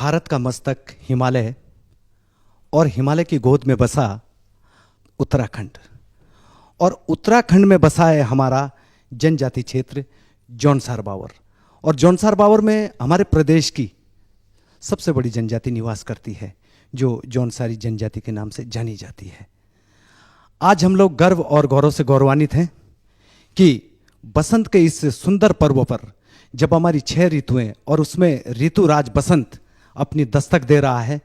भारत का मस्तक हिमालय और हिमालय की गोद में बसा उत्तराखंड, और उत्तराखंड में बसा है हमारा जनजाति क्षेत्र जौनसार बावर। और जौनसार बावर में हमारे प्रदेश की सबसे बड़ी जनजाति निवास करती है, जो जौनसारी जनजाति के नाम से जानी जाती है। आज हम लोग गर्व और गौरव से गौरवान्वित हैं कि बसंत के इस सुंदर पर्व पर, जब हमारी 6 ऋतुएं और उसमें ऋतुराज बसंत अपनी दस्तक दे रहा है,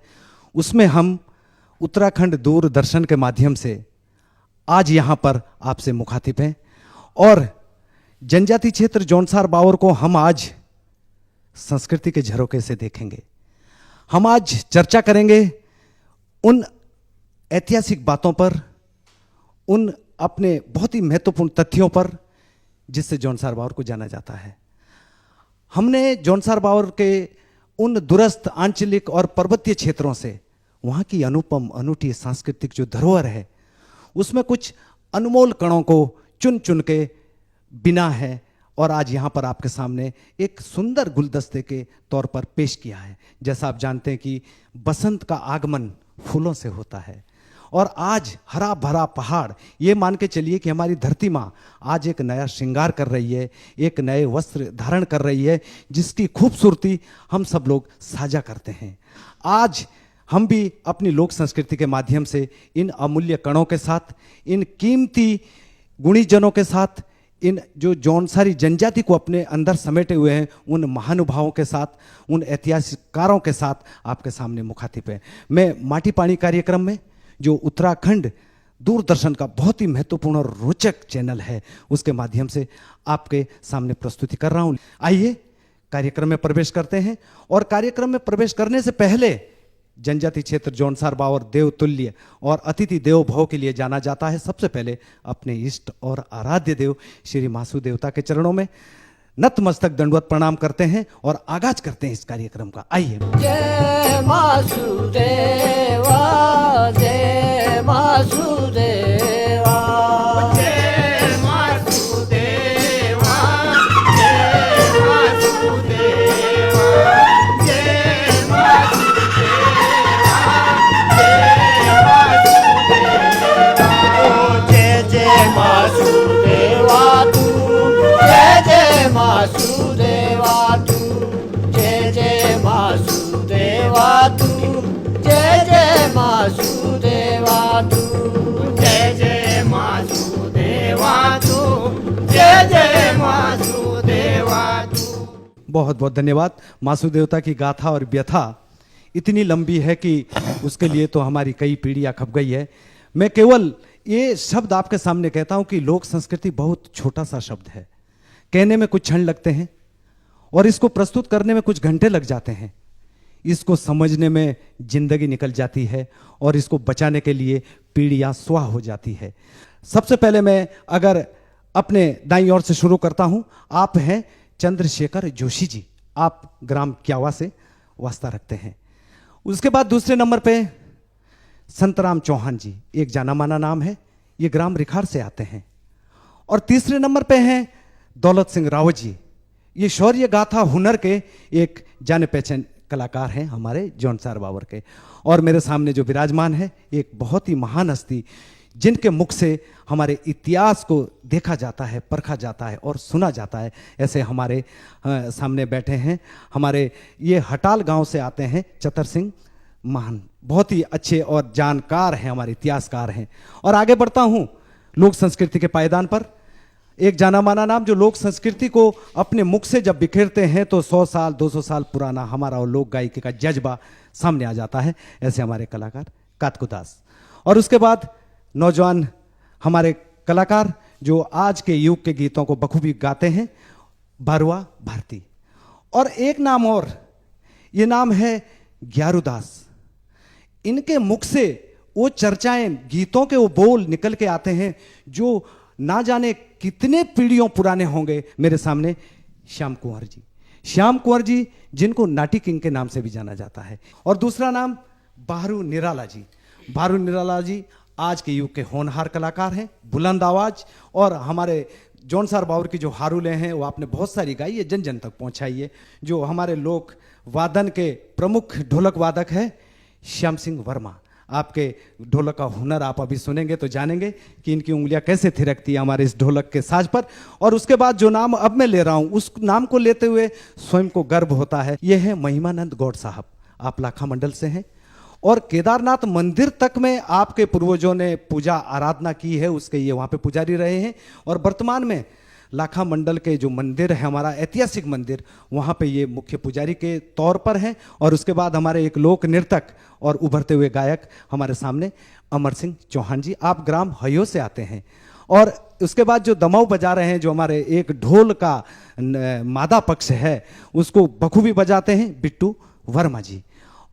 उसमें हम उत्तराखंड दूरदर्शन के माध्यम से आज यहाँ पर आपसे मुखातिब हैं। और जनजाति क्षेत्र जौनसार बावर को हम आज संस्कृति के झरोखे से देखेंगे। हम आज चर्चा करेंगे उन ऐतिहासिक बातों पर, उन अपने बहुत ही महत्वपूर्ण तथ्यों पर जिससे जौनसार बावर को जाना जाता है। हमने जौनसार बावर के उन दूरस्थ आंचलिक और पर्वतीय क्षेत्रों से वहाँ की अनुपम अनूठी सांस्कृतिक जो धरोहर है, उसमें कुछ अनमोल कणों को चुन चुन के बिना है और आज यहाँ पर आपके सामने एक सुंदर गुलदस्ते के तौर पर पेश किया है। जैसा आप जानते हैं कि बसंत का आगमन फूलों से होता है, और आज हरा भरा पहाड़, ये मान के चलिए कि हमारी धरती माँ आज एक नया श्रृंगार कर रही है, एक नए वस्त्र धारण कर रही है, जिसकी खूबसूरती हम सब लोग साझा करते हैं। आज हम भी अपनी लोक संस्कृति के माध्यम से इन अमूल्य कणों के साथ, इन कीमती गुणीजनों के साथ, इन जो जौनसारी जनजाति को अपने अंदर समेटे हुए हैं, उन महानुभावों के साथ, उन ऐतिहासिककारों के साथ आपके सामने मुखातिब है। मैं माटी पानी कार्यक्रम में, जो उत्तराखंड दूरदर्शन का बहुत ही महत्वपूर्ण और रोचक चैनल है, उसके माध्यम से आपके सामने प्रस्तुति कर रहा हूं। आइए कार्यक्रम में प्रवेश करते हैं। और कार्यक्रम में प्रवेश करने से पहले जनजाति क्षेत्र जौनसार बावर देवतुल्य और अतिथि देवो भव के लिए जाना जाता है। सबसे पहले अपने इष्ट और आराध्य देव श्री मासु देवता के चरणों में नतमस्तक दंडवत प्रणाम करते हैं और आगाज करते हैं इस कार्यक्रम का। आइए। जय मासुदेवा, जय मासुदेवा, जय मासुदेवा, जय मासुदेवा, जय मासुदेवा, जय मासुदेवा। जय मासुदेवा तू, जय जय मासुदेवा तू, जय जय मासुदेवा तू, जय जय मासुदेवा तू, जय जय मासुदेवा तू। बहुत बहुत धन्यवाद। मासु देवता की गाथा और व्यथा इतनी लंबी है कि उसके लिए तो हमारी कई पीढ़ियां खप गई है। मैं केवल ये शब्द आपके सामने कहता हूं कि लोक संस्कृति बहुत छोटा सा शब्द है। कहने में कुछ क्षण लगते हैं और इसको प्रस्तुत करने में कुछ घंटे लग जाते हैं। इसको समझने में जिंदगी निकल जाती है और इसको बचाने के लिए पीढ़ियां स्वाह हो जाती है। सबसे पहले मैं अगर अपने दाईं ओर से शुरू करता हूं। आप हैं चंद्रशेखर जोशी जी, आप ग्राम क्यावा से वास्ता रखते हैं। उसके बाद दूसरे नंबर पे संतराम चौहान जी, एक जाना माना नाम है, ये ग्राम रिखार से आते हैं। और तीसरे नंबर पे हैं दौलत सिंह रावत जी, ये शौर्य गाथा हुनर के एक जाने पहचान कलाकार हैं हमारे जौनसार बावर के। और मेरे सामने जो विराजमान है, एक बहुत ही महान हस्ती, जिनके मुख से हमारे इतिहास को देखा जाता है, परखा जाता है और सुना जाता है, ऐसे हमारे सामने बैठे हैं। हमारे ये हटाल गांव से आते हैं चतर सिंह महान, बहुत ही अच्छे और जानकार हैं, हमारे इतिहासकार हैं। और आगे बढ़ता हूं लोक संस्कृति के पायदान पर, एक जाना माना नाम जो लोक संस्कृति को अपने मुख से जब बिखेरते हैं तो 100 साल 200 साल पुराना हमारा लोक गायकी का जज्बा सामने आ जाता है, ऐसे हमारे कलाकार कातकुदास। और उसके बाद नौजवान हमारे कलाकार जो आज के युग के गीतों को बखूबी गाते हैं, बारुआ भारती। और एक नाम और, ये नाम है ग्यारुदास। इनके मुख से वो चर्चाएं, गीतों के वो बोल निकल के आते हैं जो ना जाने कितने पीढ़ियों पुराने होंगे। मेरे सामने श्याम कुंवर जी, श्याम कुंवर जी जिनको नाटी किंग के नाम से भी जाना जाता है। और दूसरा नाम बाहरू निराला जी। बाहरू निराला जी आज के युग के होनहार कलाकार हैं, बुलंद आवाज और हमारे जौनसार बाउर की जो हारुले हैं वो आपने बहुत सारी गाई है, जन जन तक पहुंचाई है। जो हमारे लोक वादन के प्रमुख ढोलक वादक है श्याम सिंह वर्मा, आपके ढोलक का हुनर आप अभी सुनेंगे तो जानेंगे कि इनकी उंगलियां कैसे थिरकती है हमारे इस ढोलक के साज पर। और उसके बाद जो नाम अब मैं ले रहा हूं उस नाम को लेते हुए स्वयं को गर्व होता है। यह है महिमानंद गौड़ साहब, आप लाखा मंडल से हैं और केदारनाथ मंदिर तक में आपके पूर्वजों ने पूजा आराधना की है, उसके ये वहाँ पे पुजारी रहे हैं। और वर्तमान में लाखा मंडल के जो मंदिर है, हमारा ऐतिहासिक मंदिर, वहाँ पे ये मुख्य पुजारी के तौर पर हैं। और उसके बाद हमारे एक लोक नर्तक और उभरते हुए गायक हमारे सामने अमर सिंह चौहान जी, आप ग्राम हयो से आते हैं। और उसके बाद जो दमाऊ बजा रहे हैं, जो हमारे एक ढोल का मादा पक्ष है, उसको बखूबी बजाते हैं बिट्टू वर्मा जी।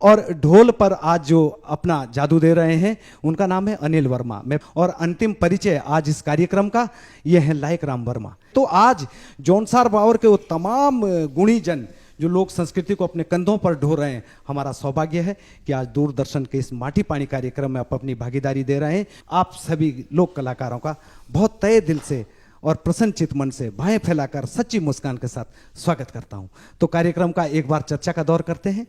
और ढोल पर आज जो अपना जादू दे रहे हैं उनका नाम है अनिल वर्मा। मैं और अंतिम परिचय आज इस कार्यक्रम का ये है लायक राम वर्मा। तो आज जौनसार बाउर के वो तमाम गुणी जन जो लोक संस्कृति को अपने कंधों पर ढो रहे हैं, हमारा सौभाग्य है कि आज दूरदर्शन के इस माटी पानी कार्यक्रम में आप अपनी भागीदारी दे रहे हैं। आप सभी लोक कलाकारों का बहुत तहे दिल से और प्रसन्नचित मन से बाहें फैलाकर सच्ची मुस्कान के साथ स्वागत करता हूं। तो कार्यक्रम का एक बार चर्चा का दौर करते हैं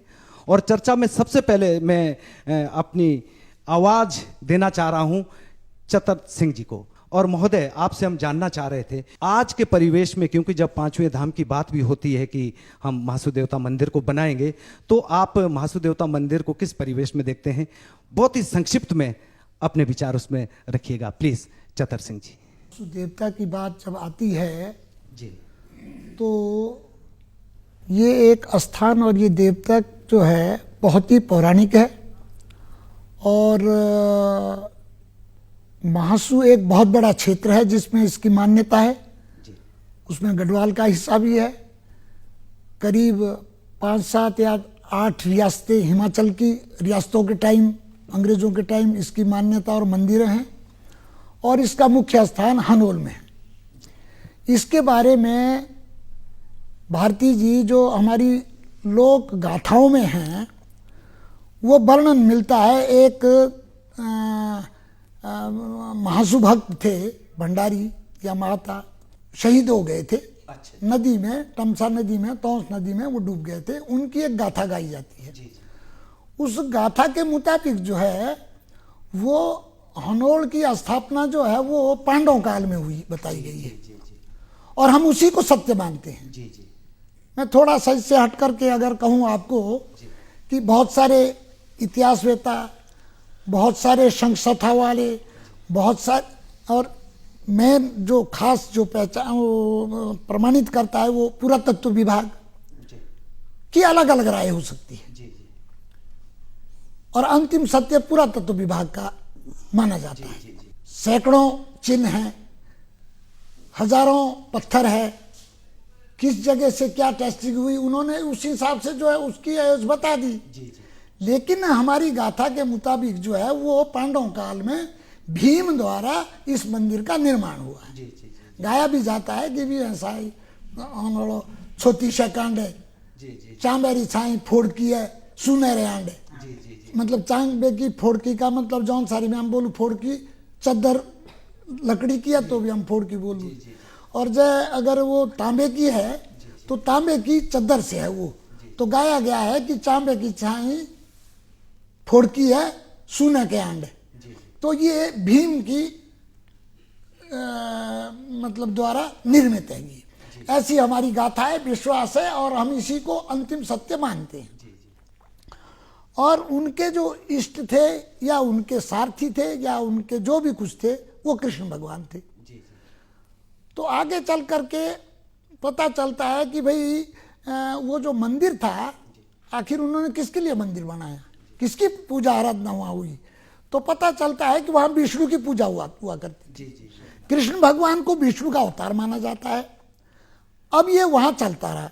और चर्चा में सबसे पहले मैं अपनी आवाज देना चाह रहा हूं चतर सिंह जी को। और महोदय, आपसे हम जानना चाह रहे थे आज के परिवेश में, क्योंकि जब पांचवें धाम की बात भी होती है कि हम महासू देवता मंदिर को बनाएंगे, तो आप महासू देवता मंदिर को किस परिवेश में देखते हैं? बहुत ही संक्षिप्त में अपने विचार उसमें रखिएगा प्लीज चतर सिंह जी। देवता की बात जब आती है जी, तो ये एक स्थान और ये देवता जो है बहुत ही पौराणिक है। और महासू एक बहुत बड़ा क्षेत्र है जिसमें इसकी मान्यता है। उसमें गढ़वाल का हिस्सा भी है। करीब 5, 7 या 8 रियासतें, हिमाचल की रियासतों के टाइम, अंग्रेज़ों के टाइम इसकी मान्यता और मंदिरें हैं। और इसका मुख्य स्थान हनोल में है। इसके बारे में भारती जी जो हमारी लोक गाथाओं में हैं वो वर्णन मिलता है। एक महासू भक्त थे, भंडारी या माता, शहीद हो गए थे नदी में, तमसा नदी में, तौंस नदी में वो डूब गए थे। उनकी एक गाथा गाई जाती है। उस गाथा के मुताबिक जो है वो हनोल की स्थापना जो है वो पांडव काल में हुई बताई गई है। और हम उसी को सत्य मानते हैं। मैं थोड़ा सा इससे हट करके अगर कहूँ आपको कि बहुत सारे इतिहासवेता, बहुत सारे संस्था वाले, बहुत सारे, और मैं जो खास जो पहचान प्रमाणित करता है वो पुरातत्व विभाग की अलग अलग राय हो सकती है। और अंतिम सत्य पुरातत्व विभाग का माना जाता है। सैकड़ों चिन्ह हैं, हजारों पत्थर है, किस जगह से क्या टेस्टिंग हुई उन्होंने उस हिसाब से जो है उसकी एज बता दी। लेकिन हमारी गाथा के मुताबिक जो है वो पांडव काल में भीम द्वारा इस मंदिर का निर्माण हुआ है। गाया भी जाता है कि भी ऐसा ही छोटी कांड है, चांबेरी छाई फोड़की है, सुनहरे आंडे। मतलब चांबे की फोड़की का मतलब जौन सारी में हम बोलूँ फोड़की चद्दर लकड़ी की है तो भी हम फोड़की बोलूँ। और जो अगर वो तांबे की है तो तांबे की चद्दर से है वो। तो गाया गया है कि चांबे की छाई फोड़की है, सोने के आंडे। तो ये भीम की मतलब द्वारा निर्मित है। ऐसी हमारी गाथा है, विश्वास है और हम इसी को अंतिम सत्य मानते हैं। और उनके जो इष्ट थे या उनके सारथी थे या उनके जो भी कुछ थे वो कृष्ण भगवान थे। तो आगे चल करके पता चलता है कि भाई वो जो मंदिर था आखिर उन्होंने किसके लिए मंदिर बनाया, किसकी पूजा आराधना वहाँ हुई। तो पता चलता है कि वहाँ विष्णु की पूजा हुआ करती थी। कृष्ण भगवान को विष्णु का अवतार माना जाता है। अब ये वहाँ चलता रहा।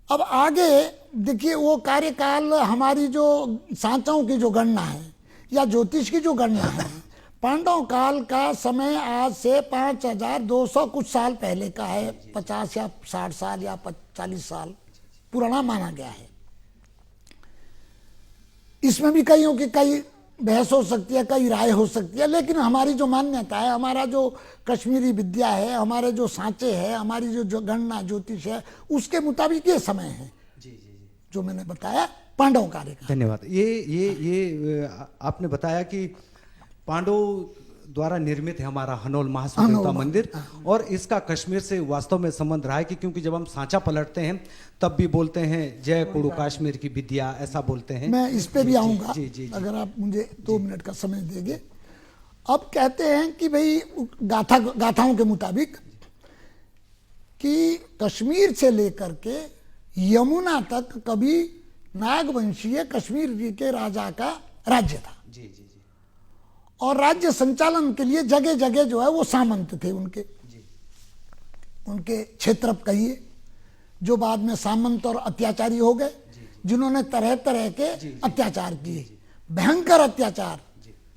अब आगे देखिए वो कार्यकाल हमारी जो सांचाओं की जो गणना है या ज्योतिष की जो गणना है, पांडव काल का समय आज से 5200 कुछ साल पहले का है। 50 या 60 साल या 40 साल पुराना माना गया है। इसमें भी कईयों की कई बहस हो सकती है, कई राय हो सकती है, लेकिन हमारी जो मान्यता है, हमारा जो कश्मीरी विद्या है, हमारे जो सांचे है, हमारी जो गणना ज्योतिष है, उसके मुताबिक ये समय है जो मैंने बताया पांडव कार्य का। धन्यवाद। ये आपने बताया कि पांडव द्वारा निर्मित है हमारा हनोल महासू देवता मंदिर, और इसका कश्मीर से वास्तव में संबंध रहा है कि क्योंकि जब हम सांचा पलटते हैं तब भी बोलते हैं जय कुड़ू कश्मीर की विद्या, ऐसा बोलते हैं। मैं इस पे भी आऊंगा जी। अगर आप मुझे 2 मिनट का समय देंगे। अब कहते हैं कि भाई गाथाओं के मुताबिक कि कश्मीर से लेकर के यमुना तक कभी नागवंशीय कश्मीर के राजा का राज्य था। जी। और राज्य संचालन के लिए जगह जगह जो है वो सामंत थे उनके क्षेत्र कहिए, जो बाद में सामंत और अत्याचारी हो गए, जिन्होंने तरह तरह के अत्याचार किए, भयंकर अत्याचार,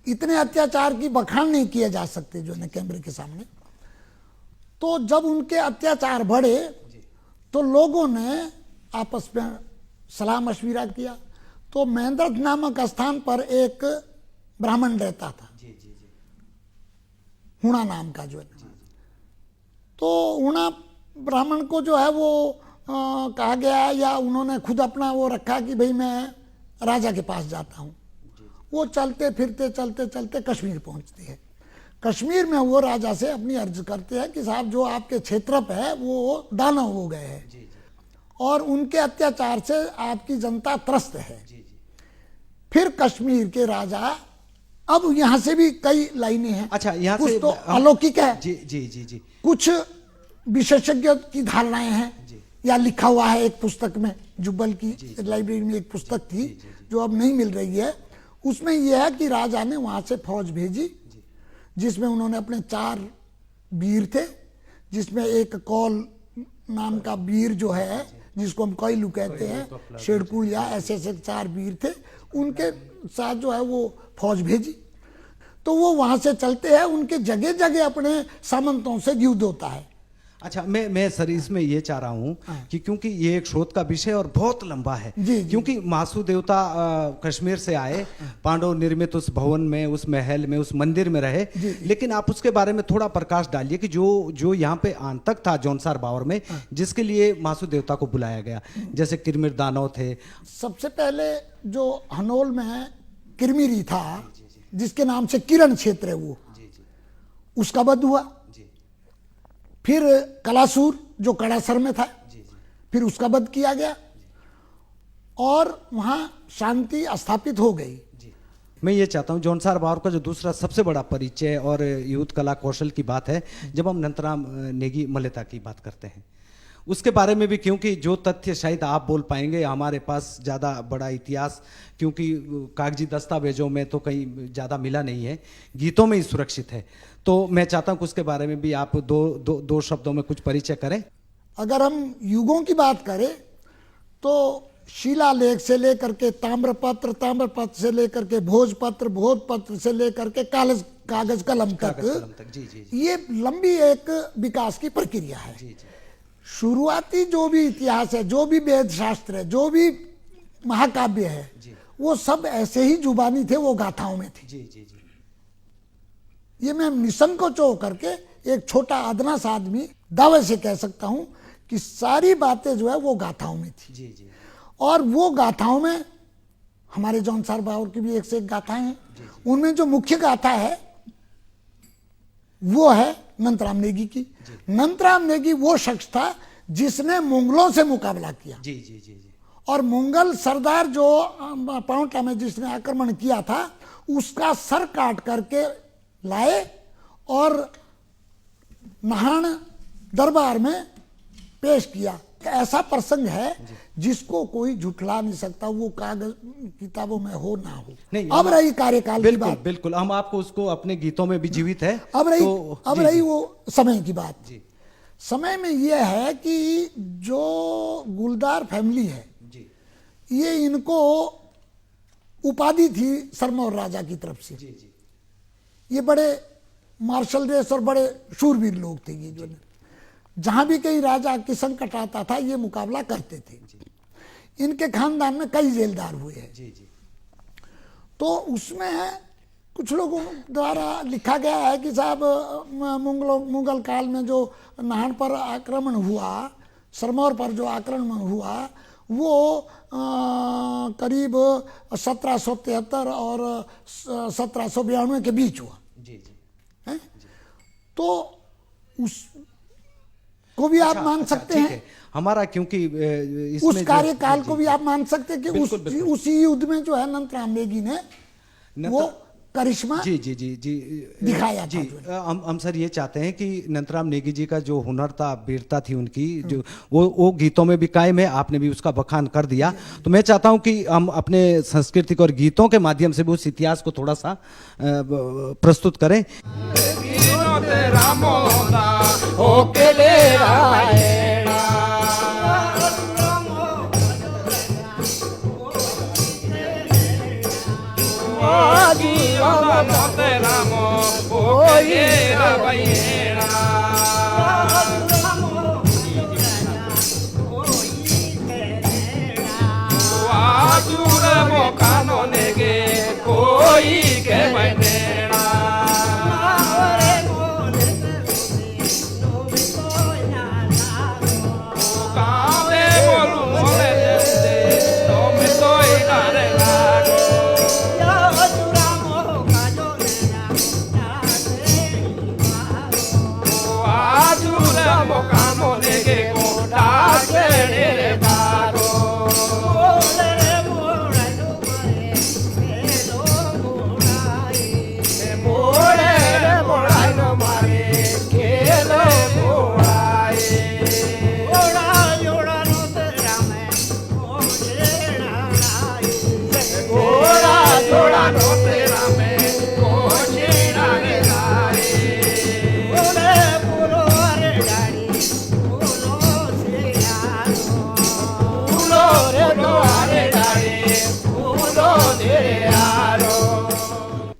इतने अत्याचार की बखान नहीं किए जा सकते जो है कैमरे के सामने। तो जब उनके अत्याचार बढ़े तो लोगों ने आपस में सलाह मशविरा किया। तो महेंद्र नामक स्थान पर एक ब्राह्मण रहता था, हुणा नाम का जो है। तो हुणा ब्राह्मण को जो है वो कहा गया, या उन्होंने खुद अपना वो रखा कि भाई मैं राजा के पास जाता हूँ। वो चलते फिरते चलते चलते कश्मीर पहुँचते हैं। कश्मीर में वो राजा से अपनी अर्ज करते हैं कि साहब जो आपके क्षेत्र पे है वो दानव हो गए हैं और उनके अत्याचार से आपकी जनता त्रस्त है। फिर कश्मीर के राजा, अब यहाँ से भी कई लाइनें हैं। अच्छा, यहाँ कुछ से तो अलौकिक है, जी। कुछ विशेषज्ञ की धारणाएं हैं, या लिखा हुआ है एक पुस्तक में, जुब्बल की लाइब्रेरी में एक पुस्तक थी जो अब नहीं मिल रही है। उसमें यह है कि राजा ने वहां से फौज भेजी, जिसमें उन्होंने अपने 4 वीर थे, जिसमें एक कौल नाम का वीर जो है, जिसको हम कोयलू कहते हैं, शेरकुल या ऐसे 4 वीर थे, उनके साथ जो है वो फौज भेजी। तो वो वहां से चलते हैं, उनके जगह जगह अपने सामंतों से युद्ध होता है। अच्छा, मैं सर इसमें ये चाह रहा हूँ कि क्योंकि ये एक शोध का विषय और बहुत लंबा है, क्योंकि महासू देवता कश्मीर से आए, पांडव निर्मित उस भवन में, उस महल में, उस मंदिर में रहे, लेकिन आप उसके बारे में थोड़ा प्रकाश डालिए कि जो यहाँ पे आंतक था जौनसार बावर में, जिसके लिए महासू देवता को बुलाया गया, जैसे किरमिर दानव थे। सबसे पहले जो हनोल में किरमिरी था, जिसके नाम से किरण क्षेत्र है, वो उसका वध हुआ। फिर कलासूर जो कड़ासर में था, फिर उसका वध किया गया और वहां शांति स्थापित हो गई। मैं ये चाहता हूँ जौनसार बावर का जो दूसरा सबसे बड़ा परिचय और युद्ध कला कौशल की बात है, जब हम नंतराम नेगी मल्लेता की बात करते हैं उसके बारे में भी, क्योंकि जो तथ्य शायद आप बोल पाएंगे, हमारे पास ज़्यादा बड़ा इतिहास क्योंकि कागजी दस्तावेजों में तो कहीं ज़्यादा मिला नहीं है, गीतों में ही सुरक्षित है। तो मैं चाहता हूं कि उसके बारे में भी आप दो शब्दों में कुछ परिचय करें। अगर हम युगों की बात करें तो शिलालेख से लेकर के ताम्रपत्र, ताम्रपत्र से लेकर के भोजपत्र, भोजपत्र से लेकर के कागज कलम तक, ये लंबी एक विकास की प्रक्रिया है। शुरुआती जो भी इतिहास है, जो भी वेद शास्त्र है, जो भी महाकाव्य है, वो सब ऐसे ही जुबानी थे, वो गाथाओं में थे। ये मैं निसंकोच होकर के एक छोटा अदना सा आदमी दावे से कह सकता हूं कि सारी बातें जो है वो गाथाओं में थी। और वो गाथाओं में हमारे जौनसार बावर की भी एक से एक गाथाएं हैं। उनमें जो मुख्य गाथा है वो है नंतराम नेगी की। नंतराम नेगी वो शख्स था जिसने मुगलों से मुकाबला किया। और मुगल सरदार जो पाउंटा में जिसने आक्रमण किया था, उसका सर काट करके लाए और नहान दरबार में पेश किया। ऐसा प्रसंग है जिसको कोई झुठला नहीं सकता, वो कागज किताबों में हो ना हो। अब रही कार्यकाल की बात, बिल्कुल हम आपको उसको अपने गीतों में भी जीवित है। अब रही वो समय की बात। समय में यह है कि जो गुलदार फैमिली है, ये इनको उपाधि थी सरमौर राजा की तरफ से। ये बड़े मार्शल रेस और बड़े शूरवीर लोग थे। ये जो जहां भी कहीं राजा की संकट आता था, ये मुकाबला करते थे। इनके खानदान में कई जेलदार हुए हैं। तो उसमें कुछ लोगों द्वारा लिखा गया है कि साहब मुगल काल में जो नाहन पर आक्रमण हुआ, सिरमौर पर जो आक्रमण हुआ, वो करीब 1773 और 1792 के बीच हुआ। जी जी। है? तो उस को भी आप मान सकते ठीक हैं, है। हमारा क्योंकि इसमें उस कार्यकाल को भी आप मान सकते हैं कि बिल्कुल, बिल्कुल। उसी युद्ध में जो है नंदराम नेगी ने वो करिश्मा जी जी जी जी दिखाया जी। था। हम सर ये चाहते हैं कि नंदराम नेगी जी का जो हुनर था, वीरता थी उनकी, जो वो गीतों में भी कायम है, आपने भी उसका बखान कर दिया। तो मैं चाहता हूं कि हम अपने सांस्कृतिक और गीतों के माध्यम से भी उस इतिहास को थोड़ा सा प्रस्तुत करें। होके ले रायणा आजी राम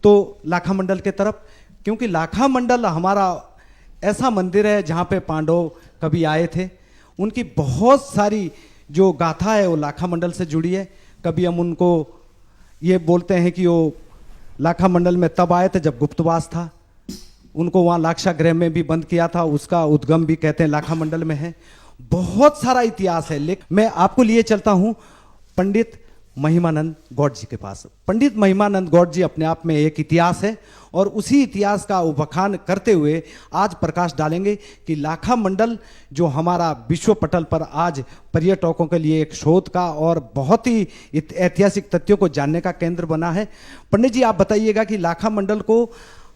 तो लाखा मंडल के तरफ, क्योंकि लाखा मंडल हमारा ऐसा मंदिर है जहाँ पे पांडव कभी आए थे। उनकी बहुत सारी जो गाथा है वो लाखा मंडल से जुड़ी है। कभी हम उनको ये बोलते हैं कि वो लाखा मंडल में तब आए थे जब गुप्तवास था, उनको वहाँ लाक्षागृह में भी बंद किया था, उसका उद्गम भी कहते हैं लाखा मंडल में है। बहुत सारा इतिहास है। लेकिन मैं आपको लिए चलता हूँ पंडित महिमानंद गौड़ जी के पास। पंडित महिमानंद गौड़ जी अपने आप में एक इतिहास है, और उसी इतिहास का बखान करते हुए आज प्रकाश डालेंगे कि लाखा मंडल जो हमारा विश्व पटल पर आज पर्यटकों के लिए एक शोध का और बहुत ही ऐतिहासिक तथ्यों को जानने का केंद्र बना है। पंडित जी, आप बताइएगा कि लाखा मंडल को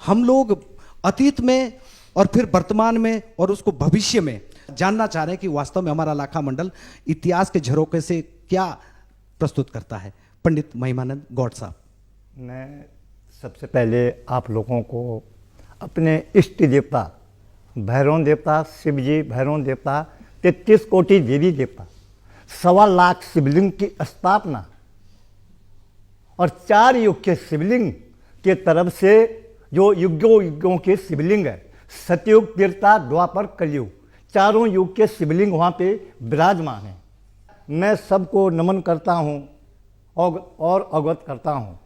हम लोग अतीत में और फिर वर्तमान में और उसको भविष्य में जानना चाह रहे हैं कि वास्तव में हमारा लाखा मंडल इतिहास के झरोके से क्या प्रस्तुत करता है। पंडित महिमानंद गौड़ साहब। मैं सबसे पहले आप लोगों को अपने इष्ट देवता भैरव देवता, शिव जी भैरव देवता, 33 कोटि देवी देवता, 1.25 लाख शिवलिंग की स्थापना और 4 युग के शिवलिंग के तरफ से जो युगों युगों के शिवलिंग है, सतयुग, त्रेता, द्वापर, कलयुग, चारों युग के शिवलिंग वहाँ पे विराजमान हैं। मैं सबको नमन करता हूँ और अवगत करता हूँ।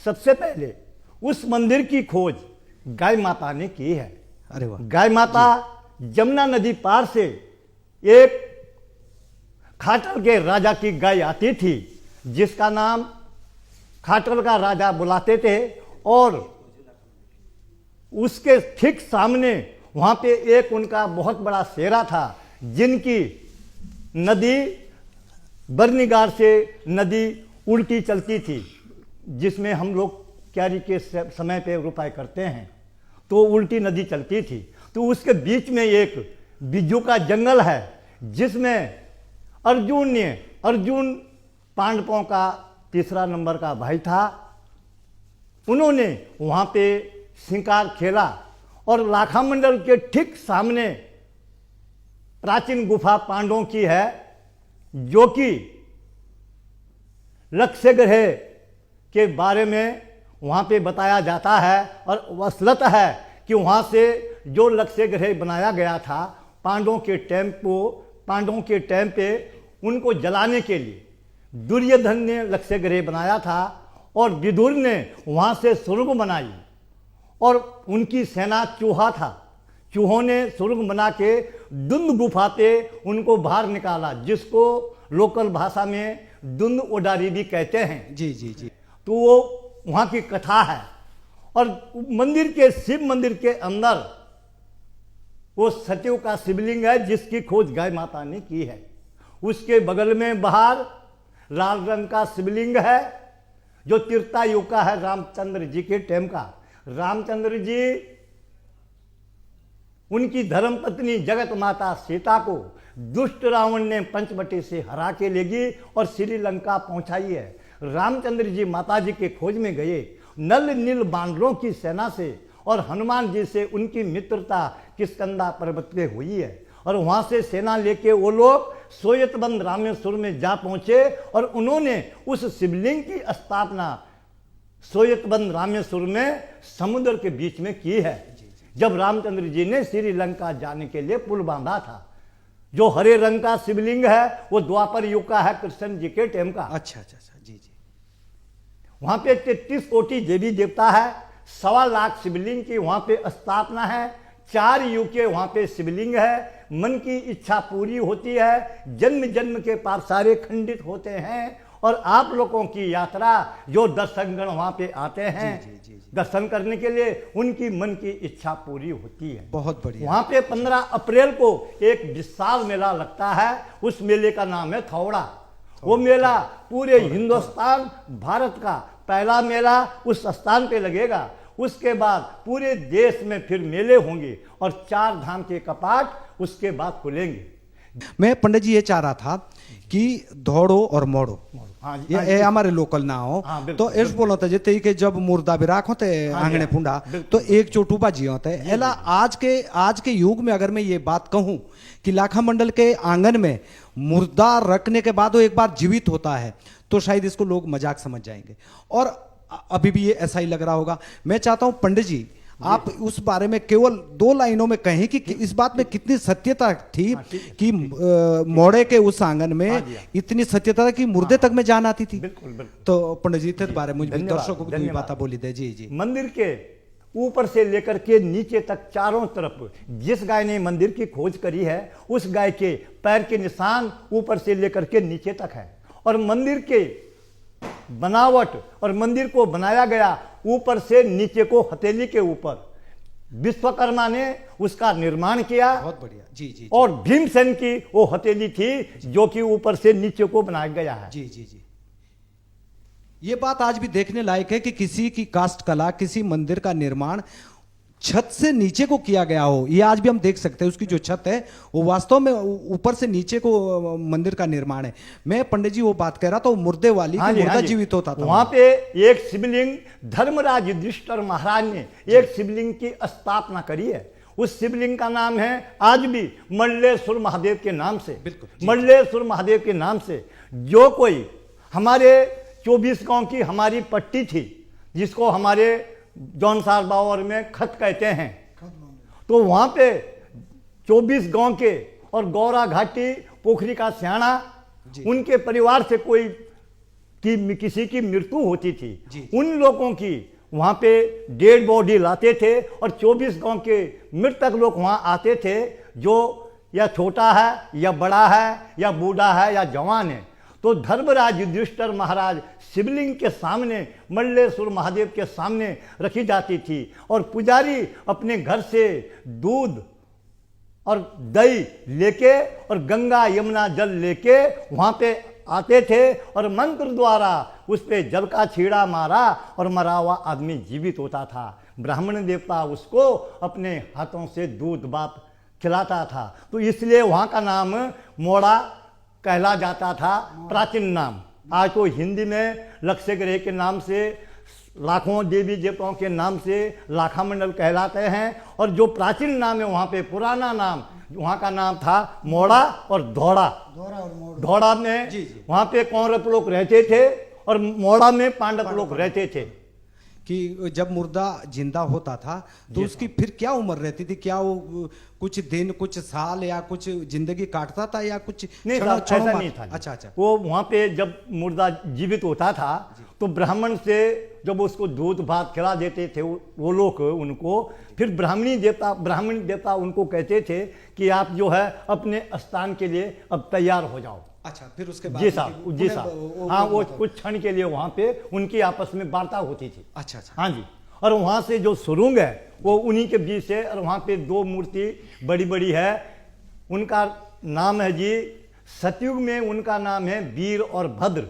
सबसे पहले उस मंदिर की खोज गाय माता ने की है। अरे वाह। गाय माता जमुना नदी पार से एक खाटल के राजा की गाय आती थी, जिसका नाम खाटल का राजा बुलाते थे, और उसके ठीक सामने वहाँ पे एक उनका बहुत बड़ा शेरा था, जिनकी नदी बर्निगार से नदी उल्टी चलती थी, जिसमें हम लोग क्यारी के समय पे रुपाई करते हैं, तो उल्टी नदी चलती थी। तो उसके बीच में एक बिज्जू का जंगल है, जिसमें अर्जुन पांडवों का 3रा नंबर का भाई था। उन्होंने वहाँ पे शिकार खेला, और लाखा मंडल के ठीक सामने प्राचीन गुफा पांडवों की है, जो कि लक्ष्य ग्रह के बारे में वहाँ पे बताया जाता है, और वसलत है कि वहाँ से जो लक्ष्य ग्रह बनाया गया था पांडवों के टाइम पे उनको जलाने के लिए दुर्योधन ने लक्ष्य ग्रह बनाया था, और विदुर ने वहाँ से स्वर्ग बनाई और उनकी सेना चूहा था, चूहों ने स्वर्ग बना के दुंद गुफा पे उनको बाहर निकाला, जिसको लोकल भाषा में दुंद ओडारी भी कहते हैं। जी जी जी। तो वो वहाँ की कथा है। और मंदिर के, शिव मंदिर के अंदर वो सत्यु का शिवलिंग है जिसकी खोज गाय माता ने की है। उसके बगल में बाहर लाल रंग का शिवलिंग है जो त्रेता युग का है, रामचंद्र जी के टाइम का। रामचंद्र जी उनकी धर्मपत्नी जगत माता सीता को दुष्ट रावण ने पंचवटी से हरा के ले गई और श्रीलंका पहुंचाई है। रामचंद्र जी माता जी के खोज में गए, नल नील बानरों की सेना से और हनुमान जी से उनकी मित्रता किष्किंधा पर्वत पे हुई है। और वहां से सेना लेके वो लोग सोयतबंद रामेश्वर में जा पहुंचे और उन्होंने उस शिवलिंग की स्थापना सोयतबंद रामेश्वर में समुद्र के बीच में की है। जब रामचंद्र जी ने श्रीलंका जाने के लिए पुल बांधा था। जो हरे रंग का शिवलिंग है वो द्वापर युग का है, कृष्ण जी के टाइम का। अच्छा अच्छा अच्छा, जी जी। वहां पे 33 कोटि देवी देवता है, 1.25 लाख शिवलिंग की वहां पे स्थापना है। 4 युग के वहां पे शिवलिंग है। मन की इच्छा पूरी होती है, जन्म जन्म के पाप सारे खंडित होते हैं। और आप लोगों की यात्रा जो दर्शकगण वहां पे आते हैं दर्शन करने के लिए, उनकी मन की इच्छा पूरी होती है। बहुत बढ़िया। वहां पे 15 अप्रैल को एक विशाल मेला लगता है। उस मेले का नाम है थौड़ा। वो मेला पूरे हिंदुस्तान भारत का पहला मेला उस स्थान पे लगेगा। उसके बाद पूरे देश में फिर मेले होंगे और 4 धाम के कपाट उसके बाद खुलेंगे। मैं पंडित जी ये चाह रहा था कि दौड़ो और मोड़ो, हाँ जी, ये हमारे लोकल ना हो। हाँ, बिल्कुल, तो ऐसे बोलो तो जितने कि जब मुर्दा बिराक होते आंगने पुंडा तो एक चोटू बाजी होता है। एला आज के युग में अगर मैं ये बात कहूं कि लाखा मंडल के आंगन में मुर्दा रखने के बाद वो एक बार जीवित होता है तो शायद इसको लोग मजाक समझ जाएंगे और अभी भी ये ऐसा ही लग रहा होगा। मैं चाहता हूं पंडित जी आप उस बारे में केवल 2 लाइनों में कहें कि इस बात में कितनी सत्यता थी कि मोड़े के उस आंगन में इतनी सत्यता कि मुर्दे तक में जान आती थी। बिल्कुल बिल्कुल। तो पंडित जी इस बारे में दर्शकों को भी बात बोली दे। जी जी। मंदिर के ऊपर से लेकर के नीचे तक चारों तरफ जिस गाय ने मंदिर की खोज करी है उस गाय के पैर के निशान ऊपर से लेकर के नीचे तक है। और मंदिर के बनावट और मंदिर को बनाया गया ऊपर से नीचे को हथेली के ऊपर विश्वकर्मा ने उसका निर्माण किया। बहुत बढ़िया। जी जी। और भीमसेन की वो हथेली थी जो कि ऊपर से नीचे को बनाया गया है। जी जी जी। ये बात आज भी देखने लायक है कि किसी की काष्ठ कला, किसी मंदिर का निर्माण छत से नीचे को किया गया हो। ये आज भी हम देख सकते हैं। उसकी जो छत है वो वास्तव में ऊपर से नीचे को मंदिर का निर्माण है। मैं पंडित जी वो बात कह रहा था, वो मुर्दे वाली, हाँ जी, मुर्दा हाँ जी। जीवित होता था। वहां पे एक शिवलिंग धर्मराज युधिष्ठिर महाराज ने एक शिवलिंग की स्थापना करी है। उस शिवलिंग का नाम है आज भी मल्लेश्वर महादेव के नाम से। बिल्कुल। मल्लेश्वर महादेव के नाम से जो कोई हमारे 24 गांव की हमारी पट्टी थी जिसको हमारे जौनसार बावर में खत कहते हैं, तो वहां पे 24 गांव के और गौरा घाटी पोखरी का सियाणा उनके परिवार से कोई किसी की मृत्यु होती थी, उन लोगों की वहां पे डेड बॉडी लाते थे और 24 गांव के मृतक लोग वहां आते थे, जो या छोटा है या बड़ा है या बूढ़ा है या जवान है। तो धर्मराज युधिष्ठिर महाराज शिवलिंग के सामने मल्लेश्वर महादेव के सामने रखी जाती थी और पुजारी अपने घर से दूध और दही लेके और गंगा यमुना जल लेके वहां पे आते थे और मंत्र द्वारा उस पे जल का छीड़ा मारा और मरा हुआ आदमी जीवित होता था। ब्राह्मण देवता उसको अपने हाथों से दूध भात खिलाता था, तो इसलिए वहाँ का नाम मोड़ा कहला जाता था, प्राचीन नाम। आज तो हिंदी में लक्ष्यग्रह के नाम से, लाखों देवी देवताओं के नाम से लाखा मंडल कहलाते हैं। और जो प्राचीन नाम है वहाँ पे पुराना नाम वहाँ का नाम था मोड़ा और धौड़ा। धौड़ा में वहाँ पे कौरव लोग रहते थे और मोड़ा में पांडव लोग रहते थे। कि जब मुर्दा जिंदा होता था तो उसकी फिर क्या उम्र रहती थी? क्या वो कुछ दिन, कुछ साल या कुछ जिंदगी काटता था या कुछ नहीं, ऐसा नहीं था। अच्छा अच्छा। वो वहां पे जब मुर्दा जीवित होता था तो ब्राह्मण से जब उसको दूध भात खिला देते थे वो लोग उनको, फिर ब्राह्मणी देवता उनको कहते थे कि आप जो है अपने स्थान के लिए अब तैयार हो जाओ। अच्छा, फिर उसके बाद जी साहब, हाँ, वो कुछ क्षण के लिए वहाँ पे उनकी आपस में वार्ता होती थी। अच्छा अच्छा, हाँ जी। और वहाँ से जो सुरुंग है वो उन्हीं के बीच से, और वहाँ पे दो मूर्ति बड़ी बड़ी है, उनका नाम है जी, सतयुग में उनका नाम है वीर और भद्र,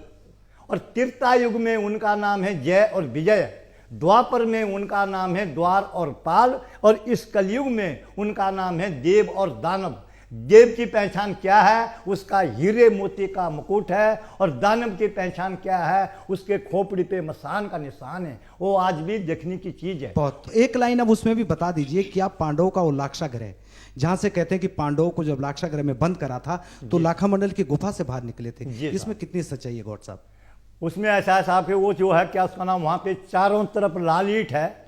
और त्रेता युग में उनका नाम है जय और विजय, द्वापर में उनका नाम है द्वार और पाल, और इस कलयुग में उनका नाम है देव और दानव। देव की पहचान क्या है? उसका हीरे मोती का मुकुट है, और दानव की पहचान क्या है? उसके खोपड़ी पे मसान का निशान है। वो आज भी देखने की चीज है। बहुत। एक लाइन अब उसमें भी बता दीजिए कि आप पांडवों का वो लाक्षागृह, जहां से कहते हैं कि पांडवों को जब लाक्षागृह में बंद करा था तो लाखा मंडल की गुफा से बाहर निकले थे, इसमें कितनी सच्चाई है गौड़ साहब? उसमें ऐसा है साहब कि वो जो है क्या उसका नाम, वहाँ पे चारों तरफ लाल ईंट है,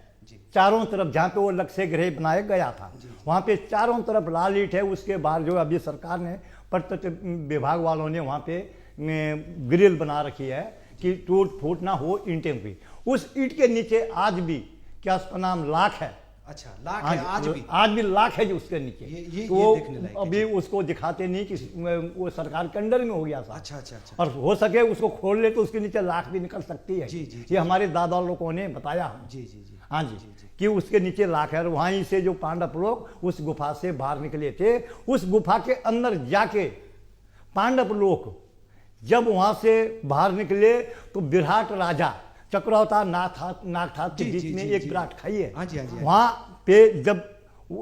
चारों तरफ जहाँ पे वो लक्ष्य गृह बनाया गया था वहाँ पे चारों तरफ लाल ईंट है। उसके बाद जो अभी सरकार ने प्रत्येक विभाग वालों ने वहाँ पे ग्रिल बना रखी है कि टूट फूट ना हो ईंटें की। उस ईंट के नीचे आज भी क्या उसका नाम लाख है। अच्छा, लाख है आज भी लाख है जो उसके नीचे। ये देखने लायक है। अभी उसको दिखाते नहीं कि वो सरकार के अंडर में हो गया था। अच्छा अच्छा अच्छा, और हो सके उसको खोल ले तो उसके नीचे लाख भी निकल सकती है। जी, ये हमारे दादा लोगों ने बताया। जी जी जी, हाँ जी, कि उसके नीचे लाख है। और वहीं से जो पांडव लोग उस गुफा से बाहर निकले थे, उस गुफा के अंदर जाके पांडव लोग जब वहां से बाहर निकले तो विराट राजा चक्रवता नागनाथ के बीच में एक विराट खाई है। वहां पे जब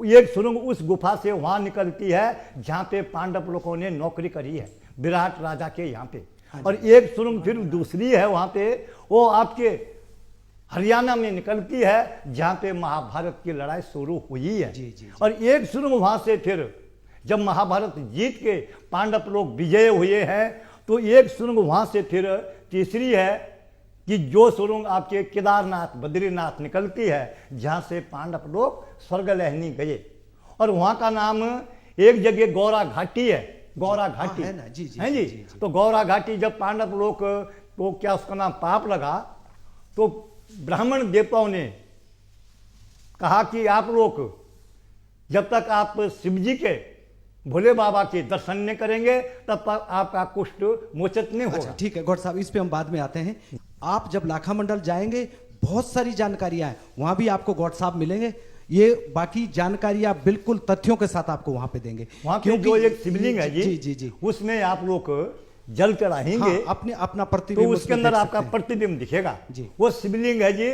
एक सुरंग उस गुफा से वहां निकलती है जहां पे पांडव लोगों ने नौकरी करी है विराट राजा के यहाँ पे। और एक सुरंग फिर दूसरी है वहां पे, वो आपके हरियाणा में निकलती है जहां पे महाभारत की लड़ाई शुरू हुई है। और एक सुरंग वहां से फिर जब महाभारत जीत के पांडव लोग विजय हुए हैं तो एक सुरंग वहां से फिर तीसरी है कि जो सुरंग आपके केदारनाथ बद्रीनाथ निकलती है जहां से पांडव लोग स्वर्गलहनी गए। और वहां का नाम एक जगह गौरा घाटी है, गौरा घाटी है ना। जी। तो गौरा घाटी जब पांडव लोग को क्या उसका नाम पाप लगा तो ब्राह्मण देवताओं ने कहा कि आप लोग जब तक आप शिव जी के भोले बाबा के दर्शन नहीं करेंगे तब तक आपका कुष्ठ मोचित नहीं होगा। ठीक है गौड़ साहब, इस पे हम बाद में आते हैं। आप जब लाखा मंडल जाएंगे बहुत सारी जानकारियां हैं, वहां भी आपको गौड़ साहब मिलेंगे। ये बाकी जानकारियां बिल्कुल तथ्यों के साथ आपको वहां पे देंगे। वहां पे जो एक शिवलिंग है जी, उसमें आप लोग जल चढ़ाएंगे। अपने अपना प्रतिबिंब, तो उसके अंदर आपका प्रतिबिंब दिखेगा जी। वो शिवलिंग है जी,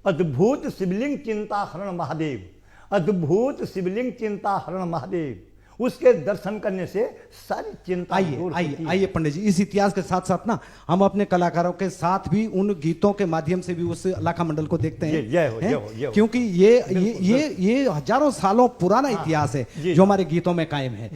अद्भुत शिवलिंग चिंता हरण महादेव, अद्भुत शिवलिंग चिंता हरण महादेव। उसके दर्शन करने से सारी चिंता दूर होती है। आइए पंडित जी, इस इतिहास के साथ साथ ना हम अपने कलाकारों के साथ भी उन गीतों के माध्यम से भी उस लाखा मंडल को देखते हैं। जय हो। क्योंकि ये हजारों सालों पुराना इतिहास है जो हमारे गीतों में कायम है।